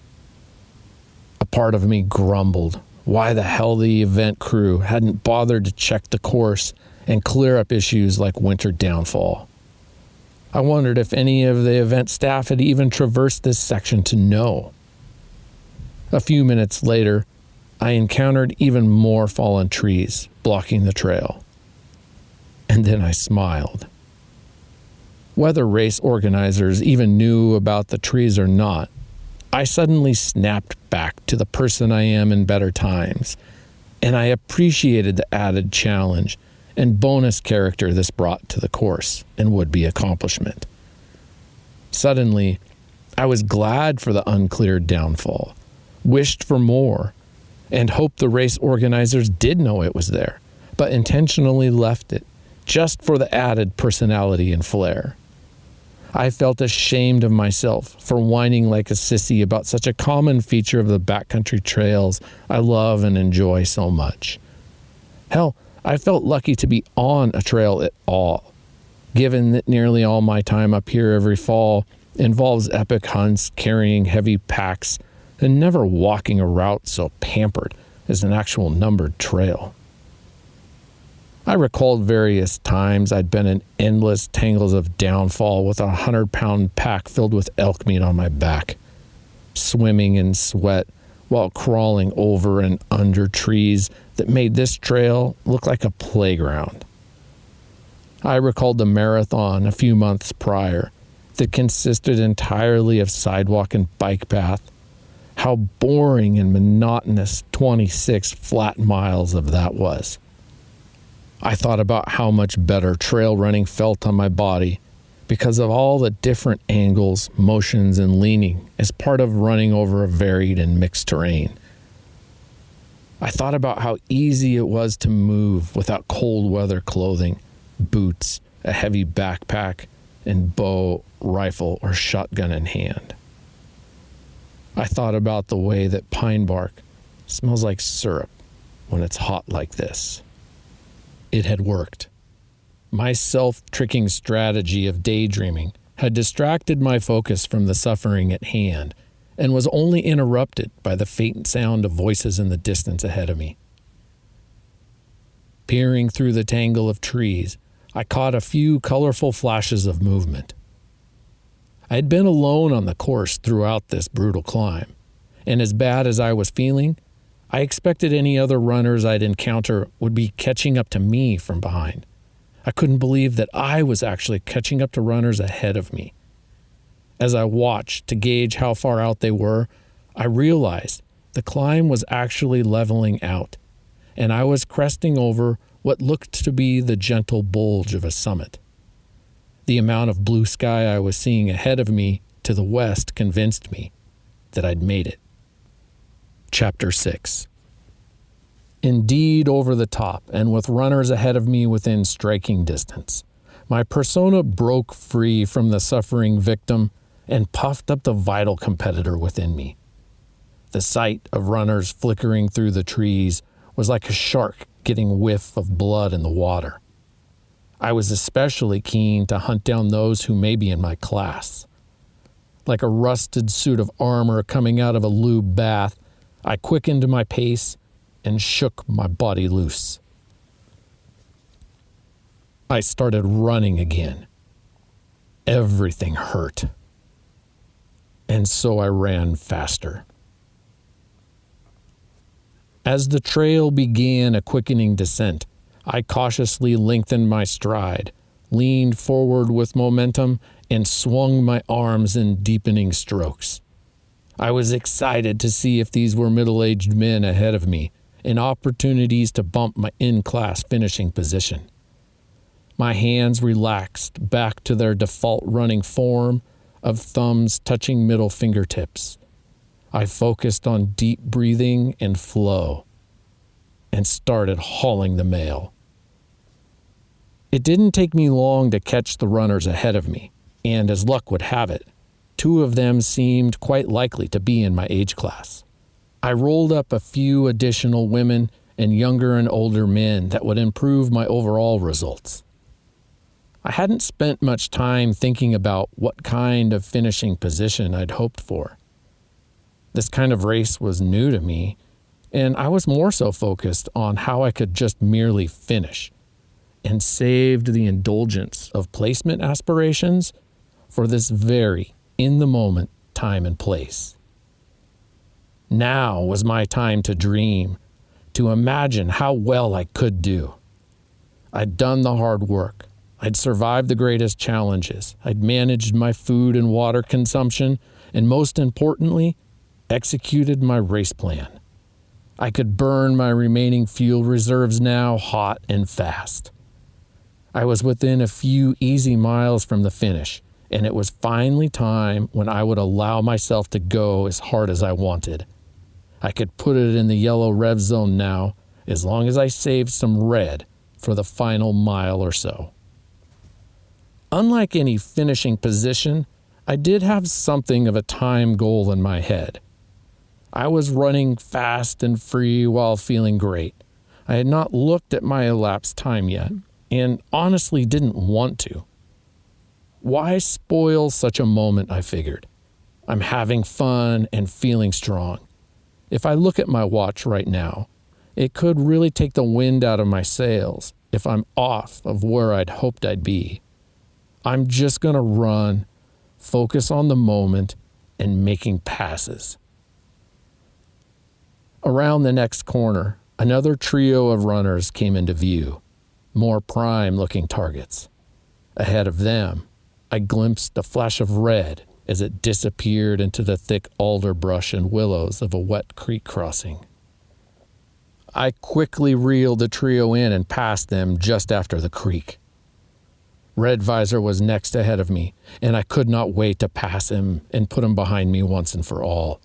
A part of me grumbled why the hell the event crew hadn't bothered to check the course and clear up issues like winter downfall. I wondered if any of the event staff had even traversed this section to know. A few minutes later, I encountered even more fallen trees blocking the trail. And then I smiled. Whether race organizers even knew about the trees or not, I suddenly snapped back to the person I am in better times, and I appreciated the added challenge and bonus character this brought to the course and would-be accomplishment. Suddenly, I was glad for the uncleared downfall, wished for more, and hoped the race organizers did know it was there, but intentionally left it, just for the added personality and flair. I felt ashamed of myself for whining like a sissy about such a common feature of the backcountry trails I love and enjoy so much. Hell, I felt lucky to be on a trail at all, given that nearly all my time up here every fall involves epic hunts carrying heavy packs and never walking a route so pampered as an actual numbered trail. I recalled various times I'd been in endless tangles of downfall with a 100-pound pack filled with elk meat on my back, swimming in sweat while crawling over and under trees that made this trail look like a playground. I recalled the marathon a few months prior that consisted entirely of sidewalk and bike path, how boring and monotonous 26 flat miles of that was. I thought about how much better trail running felt on my body because of all the different angles, motions, and leaning as part of running over a varied and mixed terrain. I thought about how easy it was to move without cold weather clothing, boots, a heavy backpack, and bow, rifle, or shotgun in hand. I thought about the way that pine bark smells like syrup when it's hot like this. It had worked. My self-tricking strategy of daydreaming had distracted my focus from the suffering at hand and was only interrupted by the faint sound of voices in the distance ahead of me. Peering through the tangle of trees, I caught a few colorful flashes of movement. I had been alone on the course throughout this brutal climb, and as bad as I was feeling, I expected any other runners I'd encounter would be catching up to me from behind. I couldn't believe that I was actually catching up to runners ahead of me. As I watched to gauge how far out they were, I realized the climb was actually leveling out, and I was cresting over what looked to be the gentle bulge of a summit. The amount of blue sky I was seeing ahead of me to the west convinced me that I'd made it. Chapter 6. Indeed, over the top, and with runners ahead of me within striking distance, my persona broke free from the suffering victim and puffed up the vital competitor within me. The sight of runners flickering through the trees was like a shark getting whiff of blood in the water. I was especially keen to hunt down those who may be in my class. Like a rusted suit of armor coming out of a lube bath, I quickened my pace and shook my body loose. I started running again. Everything hurt. And so I ran faster. As the trail began a quickening descent, I cautiously lengthened my stride, leaned forward with momentum, and swung my arms in deepening strokes. I was excited to see if these were middle-aged men ahead of me and opportunities to bump my in-class finishing position. My hands relaxed back to their default running form. of thumbs touching middle fingertips. I focused on deep breathing and flow, and started hauling the mail. It didn't take me long to catch the runners ahead of me, and as luck would have it, 2 of them seemed quite likely to be in my age class. I rolled up a few additional women and younger and older men that would improve my overall results. I hadn't spent much time thinking about what kind of finishing position I'd hoped for. This kind of race was new to me, and I was more so focused on how I could just merely finish, and saved the indulgence of placement aspirations for this very in-the-moment time and place. Now was my time to dream, to imagine how well I could do. I'd done the hard work. I'd survived the greatest challenges. I'd managed my food and water consumption, and most importantly, executed my race plan. I could burn my remaining fuel reserves now hot and fast. I was within a few easy miles from the finish, and it was finally time when I would allow myself to go as hard as I wanted. I could put it in the yellow rev zone now, as long as I saved some red for the final mile or so. Unlike any finishing position, I did have something of a time goal in my head. I was running fast and free while feeling great. I had not looked at my elapsed time yet, and honestly didn't want to. Why spoil such a moment, I figured. I'm having fun and feeling strong. If I look at my watch right now, it could really take the wind out of my sails if I'm off of where I'd hoped I'd be. I'm just going to run, focus on the moment, and making passes. Around the next corner, another trio of runners came into view, more prime-looking targets. Ahead of them, I glimpsed a flash of red as it disappeared into the thick alder brush and willows of a wet creek crossing. I quickly reeled the trio in and passed them just after the creek. Red Visor was next ahead of me, and I could not wait to pass him and put him behind me once and for all.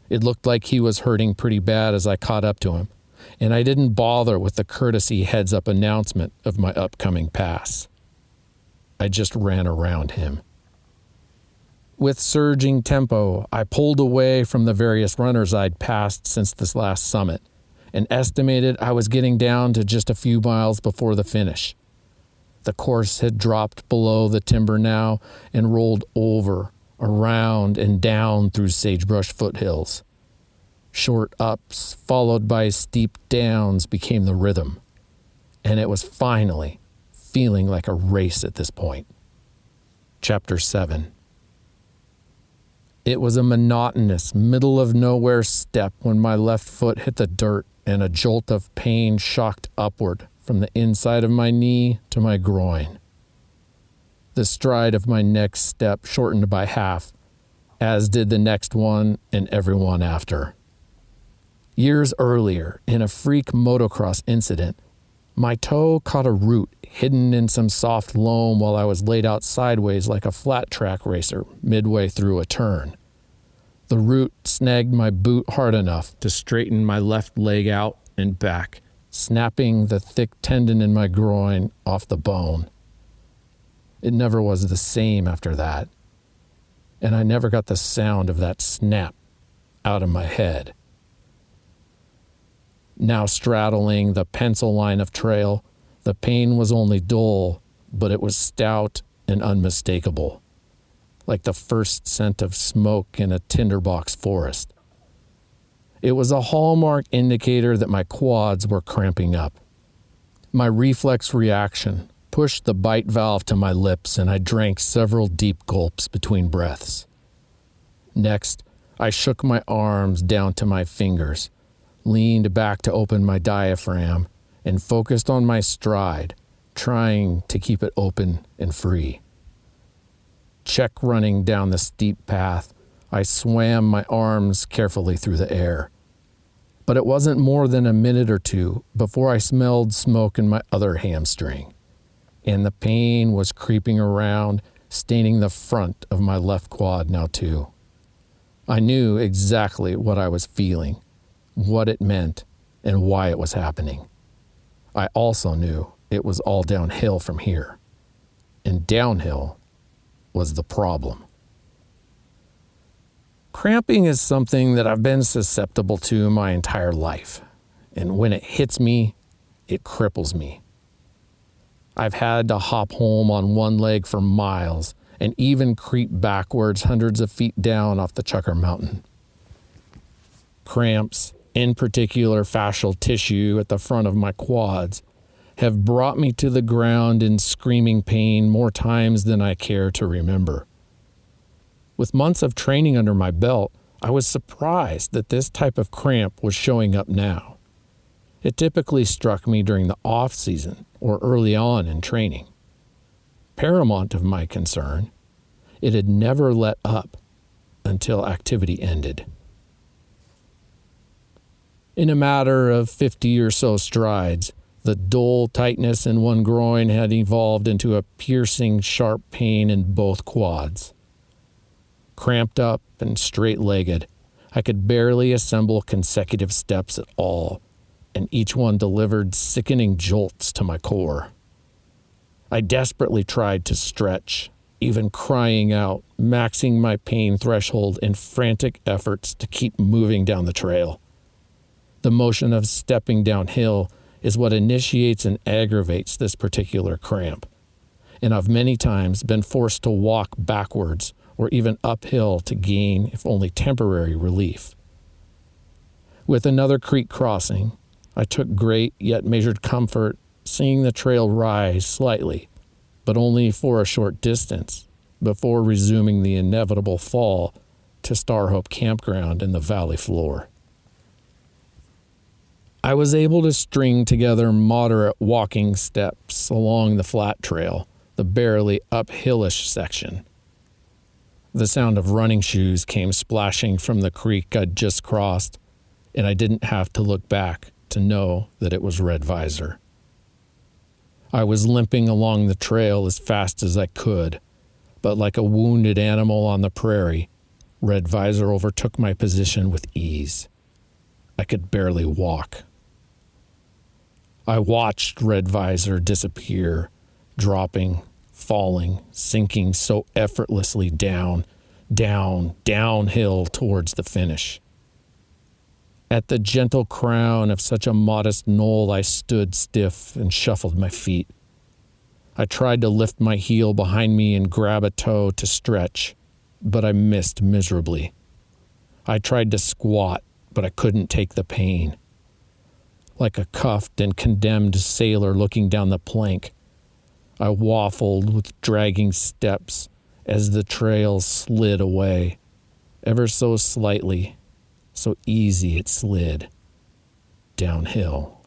It looked like he was hurting pretty bad as I caught up to him, and I didn't bother with the courtesy heads-up announcement of my upcoming pass. I just ran around him. With surging tempo, I pulled away from the various runners I'd passed since this last summit, and estimated I was getting down to just a few miles before the finish. The course had dropped below the timber now and rolled over, around, and down through sagebrush foothills. Short ups followed by steep downs became the rhythm, and it was finally feeling like a race at this point. Chapter 7. It was a monotonous, middle-of-nowhere step when my left foot hit the dirt and a jolt of pain shocked upward from the inside of my knee to my groin. The stride of my next step shortened by half, as did the next one and every one after. Years earlier, in a freak motocross incident, my toe caught a root hidden in some soft loam while I was laid out sideways like a flat track racer midway through a turn. The root snagged my boot hard enough to straighten my left leg out and back, snapping the thick tendon in my groin off the bone. It never was the same after that, and I never got the sound of that snap out of my head. Now straddling the pencil line of trail, the pain was only dull, but it was stout and unmistakable, like the first scent of smoke in a tinderbox forest. It was a hallmark indicator that my quads were cramping up. My reflex reaction pushed the bite valve to my lips, and I drank several deep gulps between breaths. Next, I shook my arms down to my fingers, leaned back to open my diaphragm, and focused on my stride, trying to keep it open and free. Check running down the steep path, I swam my arms carefully through the air. But it wasn't more than a minute or two before I smelled smoke in my other hamstring, and the pain was creeping around staining the front of my left quad now too. I knew exactly what I was feeling, what it meant, and why it was happening. I also knew it was all downhill from here. And downhill was the problem. Cramping is something that I've been susceptible to my entire life. And when it hits me, it cripples me. I've had to hop home on one leg for miles and even creep backwards hundreds of feet down off the Chucker Mountain. Cramps, in particular fascial tissue at the front of my quads, have brought me to the ground in screaming pain more times than I care to remember. With months of training under my belt, I was surprised that this type of cramp was showing up now. It typically struck me during the off-season or early on in training. Paramount of my concern, it had never let up until activity ended. In a matter of 50 or so strides, the dull tightness in one groin had evolved into a piercing, sharp pain in both quads. Cramped up and straight-legged, I could barely assemble consecutive steps at all, and each one delivered sickening jolts to my core. I desperately tried to stretch, even crying out, maxing my pain threshold in frantic efforts to keep moving down the trail. The motion of stepping downhill is what initiates and aggravates this particular cramp, and I've many times been forced to walk backwards or even uphill to gain, if only temporary, relief. With another creek crossing, I took great yet measured comfort seeing the trail rise slightly, but only for a short distance, before resuming the inevitable fall to Standhope Campground in the valley floor. I was able to string together moderate walking steps along the flat trail, the barely uphillish section. The sound of running shoes came splashing from the creek I'd just crossed, and I didn't have to look back to know that it was Red Visor. I was limping along the trail as fast as I could, but like a wounded animal on the prairie, Red Visor overtook my position with ease. I could barely walk. I watched Red Visor disappear, dropping, falling, sinking so effortlessly downhill towards the finish. At the gentle crown of such a modest knoll, I stood stiff and shuffled my feet. I tried to lift my heel behind me and grab a toe to stretch, but I missed miserably. I tried to squat, but I couldn't take the pain. Like a cuffed and condemned sailor looking down the plank, I waffled with dragging steps as the trail slid away, ever so slightly, so easy it slid, downhill.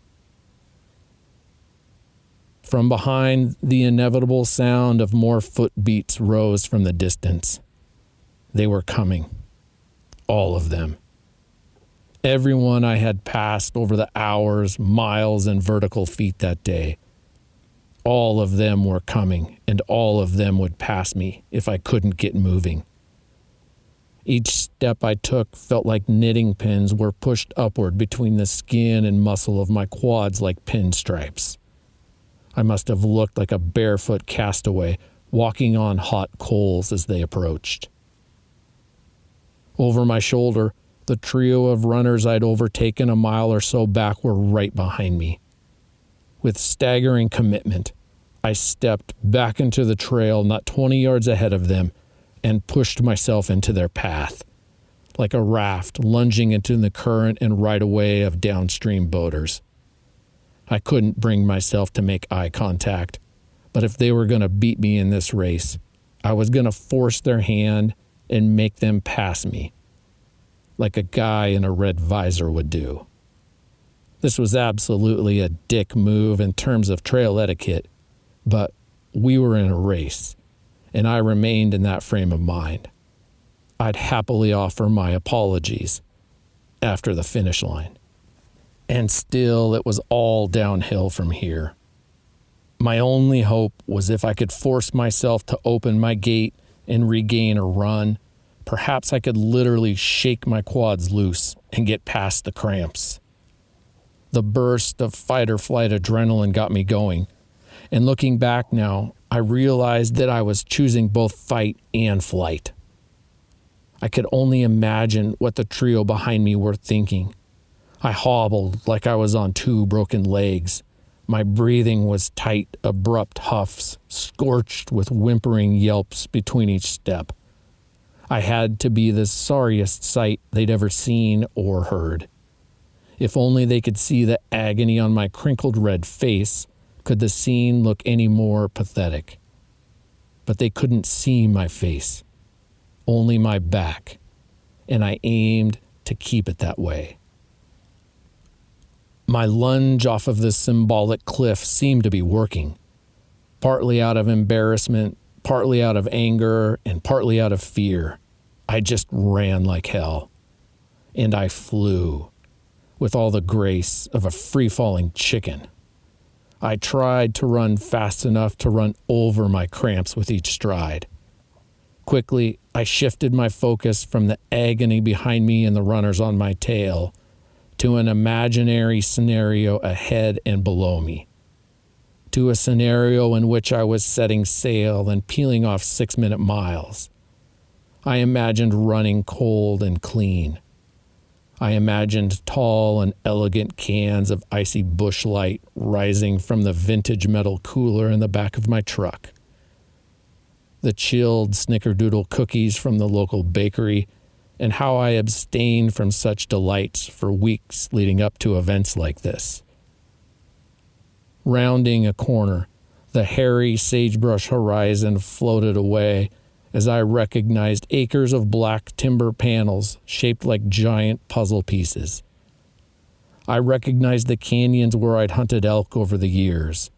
From behind, the inevitable sound of more footbeats rose from the distance. They were coming, all of them. Everyone I had passed over the hours, miles, and vertical feet that day. All of them were coming, and all of them would pass me if I couldn't get moving. Each step I took felt like knitting pins were pushed upward between the skin and muscle of my quads like pinstripes. I must have looked like a barefoot castaway walking on hot coals as they approached. Over my shoulder, the trio of runners I'd overtaken a mile or so back were right behind me. With staggering commitment, I stepped back into the trail not 20 yards ahead of them and pushed myself into their path, like a raft lunging into the current and right-of-way of downstream boaters. I couldn't bring myself to make eye contact, but if they were going to beat me in this race, I was going to force their hand and make them pass me, like a guy in a Red Visor would do. This was absolutely a dick move in terms of trail etiquette, but we were in a race, and I remained in that frame of mind. I'd happily offer my apologies after the finish line. And still, it was all downhill from here. My only hope was if I could force myself to open my gait and regain a run, perhaps I could literally shake my quads loose and get past the cramps. The burst of fight or flight adrenaline got me going, and looking back now, I realized that I was choosing both fight and flight. I could only imagine what the trio behind me were thinking. I hobbled like I was on two broken legs. My breathing was tight, abrupt huffs, scorched with whimpering yelps between each step. I had to be the sorriest sight they'd ever seen or heard. If only they could see the agony on my crinkled red face, could the scene look any more pathetic. But they couldn't see my face, only my back, and I aimed to keep it that way. My lunge off of this symbolic cliff seemed to be working, partly out of embarrassment, partly out of anger, and partly out of fear. I just ran like hell, and I flew with all the grace of a free-falling chicken. I tried to run fast enough to run over my cramps with each stride. Quickly, I shifted my focus from the agony behind me and the runners on my tail to an imaginary scenario ahead and below me, to a scenario in which I was setting sail and peeling off 6-minute miles. I imagined running cold and clean. I imagined tall and elegant cans of icy Busch Light rising from the vintage metal cooler in the back of my truck. The chilled snickerdoodle cookies from the local bakery, and how I abstained from such delights for weeks leading up to events like this. Rounding a corner, the hairy sagebrush horizon floated away as I recognized acres of black timber panels shaped like giant puzzle pieces. I recognized the canyons where I'd hunted elk over the years.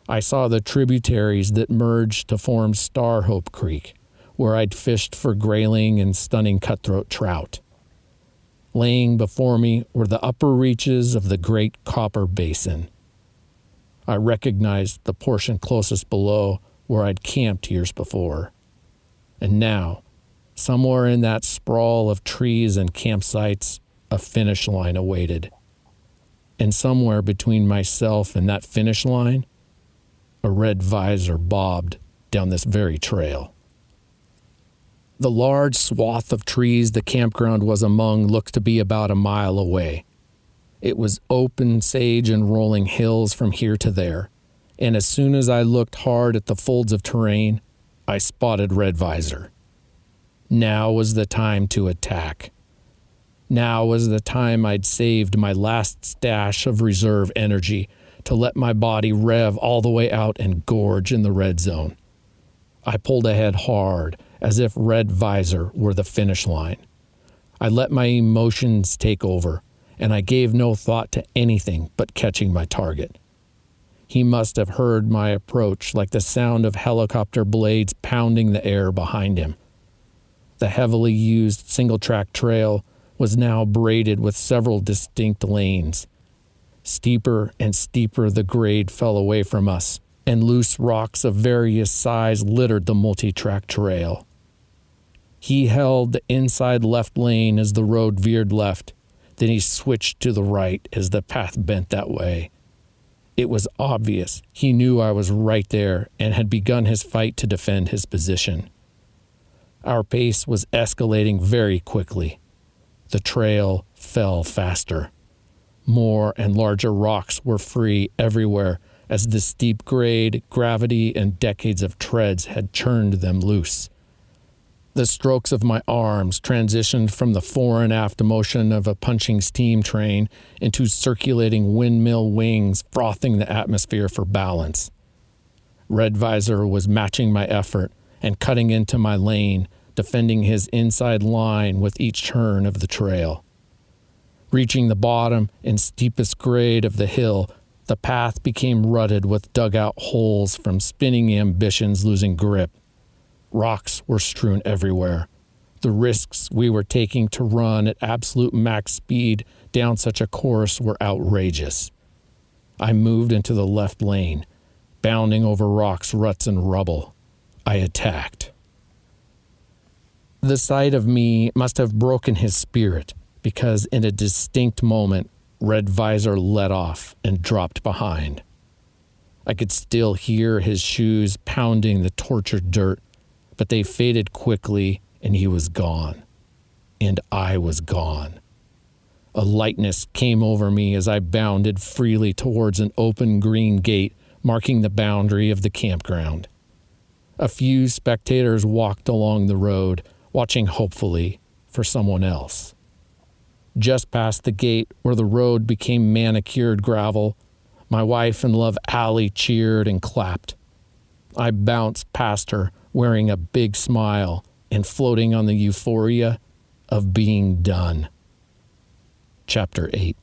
I saw the tributaries that merged to form Standhope Creek, where I'd fished for grayling and stunning cutthroat trout. Laying before me were the upper reaches of the Great Copper Basin. I recognized the portion closest below where I'd camped years before. And now, somewhere in that sprawl of trees and campsites, a finish line awaited. And somewhere between myself and that finish line, a red visor bobbed down this very trail. The large swath of trees the campground was among looked to be about a mile away. It was open sage and rolling hills from here to there, and as soon as I looked hard at the folds of terrain, I spotted Red Visor. Now was the time to attack. Now was the time I'd saved my last stash of reserve energy to let my body rev all the way out and gorge in the red zone. I pulled ahead hard, as if Red Visor were the finish line. I let my emotions take over, and I gave no thought to anything but catching my target. He must have heard my approach like the sound of helicopter blades pounding the air behind him. The heavily used single-track trail was now braided with several distinct lanes. Steeper and steeper the grade fell away from us, and loose rocks of various size littered the multi-track trail. He held the inside left lane as the road veered left, then he switched to the right as the path bent that way. It was obvious he knew I was right there and had begun his fight to defend his position. Our pace was escalating very quickly. The trail fell faster. More and larger rocks were free everywhere as the steep grade, gravity, and decades of treads had churned them loose. The strokes of my arms transitioned from the fore and aft motion of a punching steam train into circulating windmill wings frothing the atmosphere for balance. Red Visor was matching my effort and cutting into my lane, defending his inside line with each turn of the trail. Reaching the bottom and steepest grade of the hill, the path became rutted with dugout holes from spinning ambitions losing grip. Rocks were strewn everywhere. The risks we were taking to run at absolute max speed down such a course were outrageous. I moved into the left lane, bounding over rocks, ruts, and rubble. I attacked. The sight of me must have broken his spirit, because in a distinct moment, Red Visor let off and dropped behind. I could still hear his shoes pounding the tortured dirt, but they faded quickly and he was gone. And I was gone. A lightness came over me as I bounded freely towards an open green gate marking the boundary of the campground. A few spectators walked along the road, watching hopefully for someone else. Just past the gate, where the road became manicured gravel, my wife and love Allie cheered and clapped. I bounced past her, wearing a big smile and floating on the euphoria of being done. Chapter 8.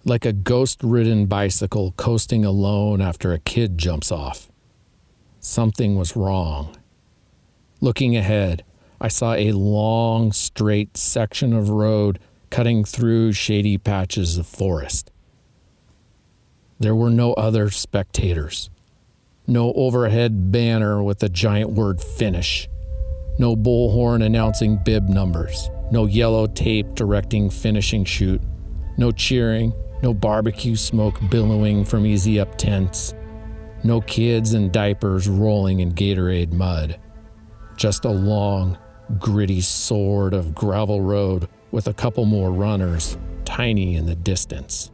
Like a ghost-ridden bicycle coasting alone after a kid jumps off. Something was wrong. Looking ahead, I saw a long, straight section of road cutting through shady patches of forest. There were no other spectators. No overhead banner with the giant word finish. No bullhorn announcing bib numbers. No yellow tape directing finishing chute. No cheering. No barbecue smoke billowing from easy up tents. No kids in diapers rolling in Gatorade mud. Just a long, gritty sword of gravel road with a couple more runners, tiny in the distance.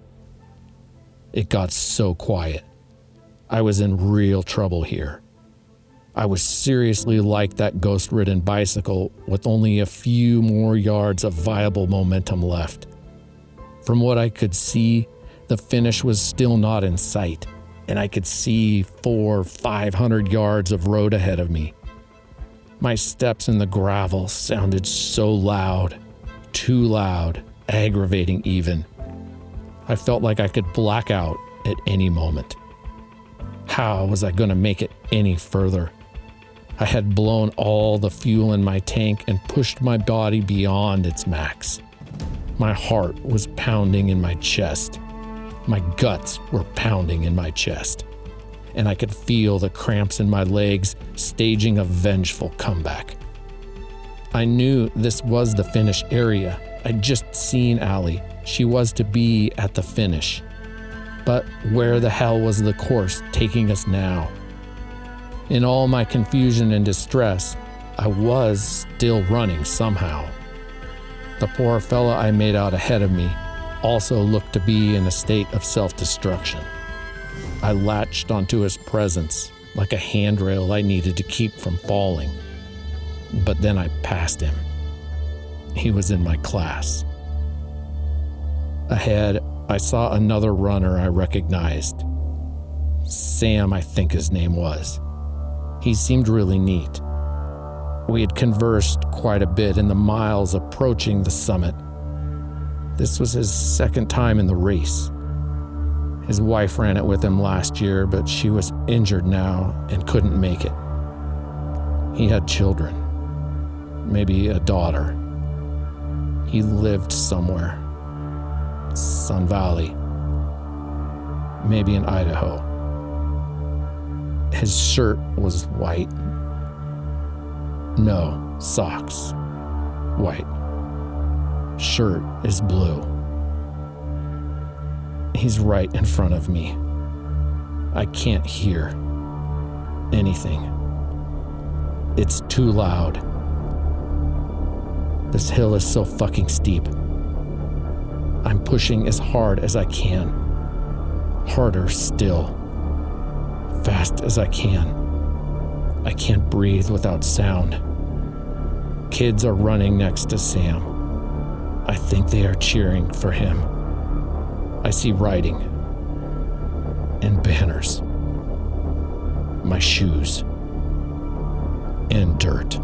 It got so quiet. I was in real trouble here. I was seriously like that ghost-ridden bicycle with only a few more yards of viable momentum left. From what I could see, the finish was still not in sight, and I could see 400-500 yards of road ahead of me. My steps in the gravel sounded so loud, too loud, aggravating even. I felt like I could black out at any moment. How was I going to make it any further? I had blown all the fuel in my tank and pushed my body beyond its max. My heart was pounding in my chest. My guts were pounding in my chest. And I could feel the cramps in my legs staging a vengeful comeback. I knew this was the finish area. I'd just seen Allie. She was to be at the finish. But where the hell was the course taking us now? In all my confusion and distress, I was still running somehow. The poor fella I made out ahead of me also looked to be in a state of self-destruction. I latched onto his presence like a handrail I needed to keep from falling. But then I passed him. He was in my class. Ahead, I saw another runner I recognized. Sam, I think his name was. He seemed really neat. We had conversed quite a bit in the miles approaching the summit. This was his second time in the race. His wife ran it with him last year, but she was injured now and couldn't make it. He had children, maybe a daughter. He lived somewhere. Sun Valley, maybe in Idaho. His shirt was white. No, socks. White. Shirt is blue. He's right in front of me. I can't hear anything. It's too loud. This hill is so fucking steep. I'm pushing as hard as I can. Harder still. Fast as I can. I can't breathe without sound. Kids are running next to Sam. I think they are cheering for him. I see writing and banners. My shoes and dirt.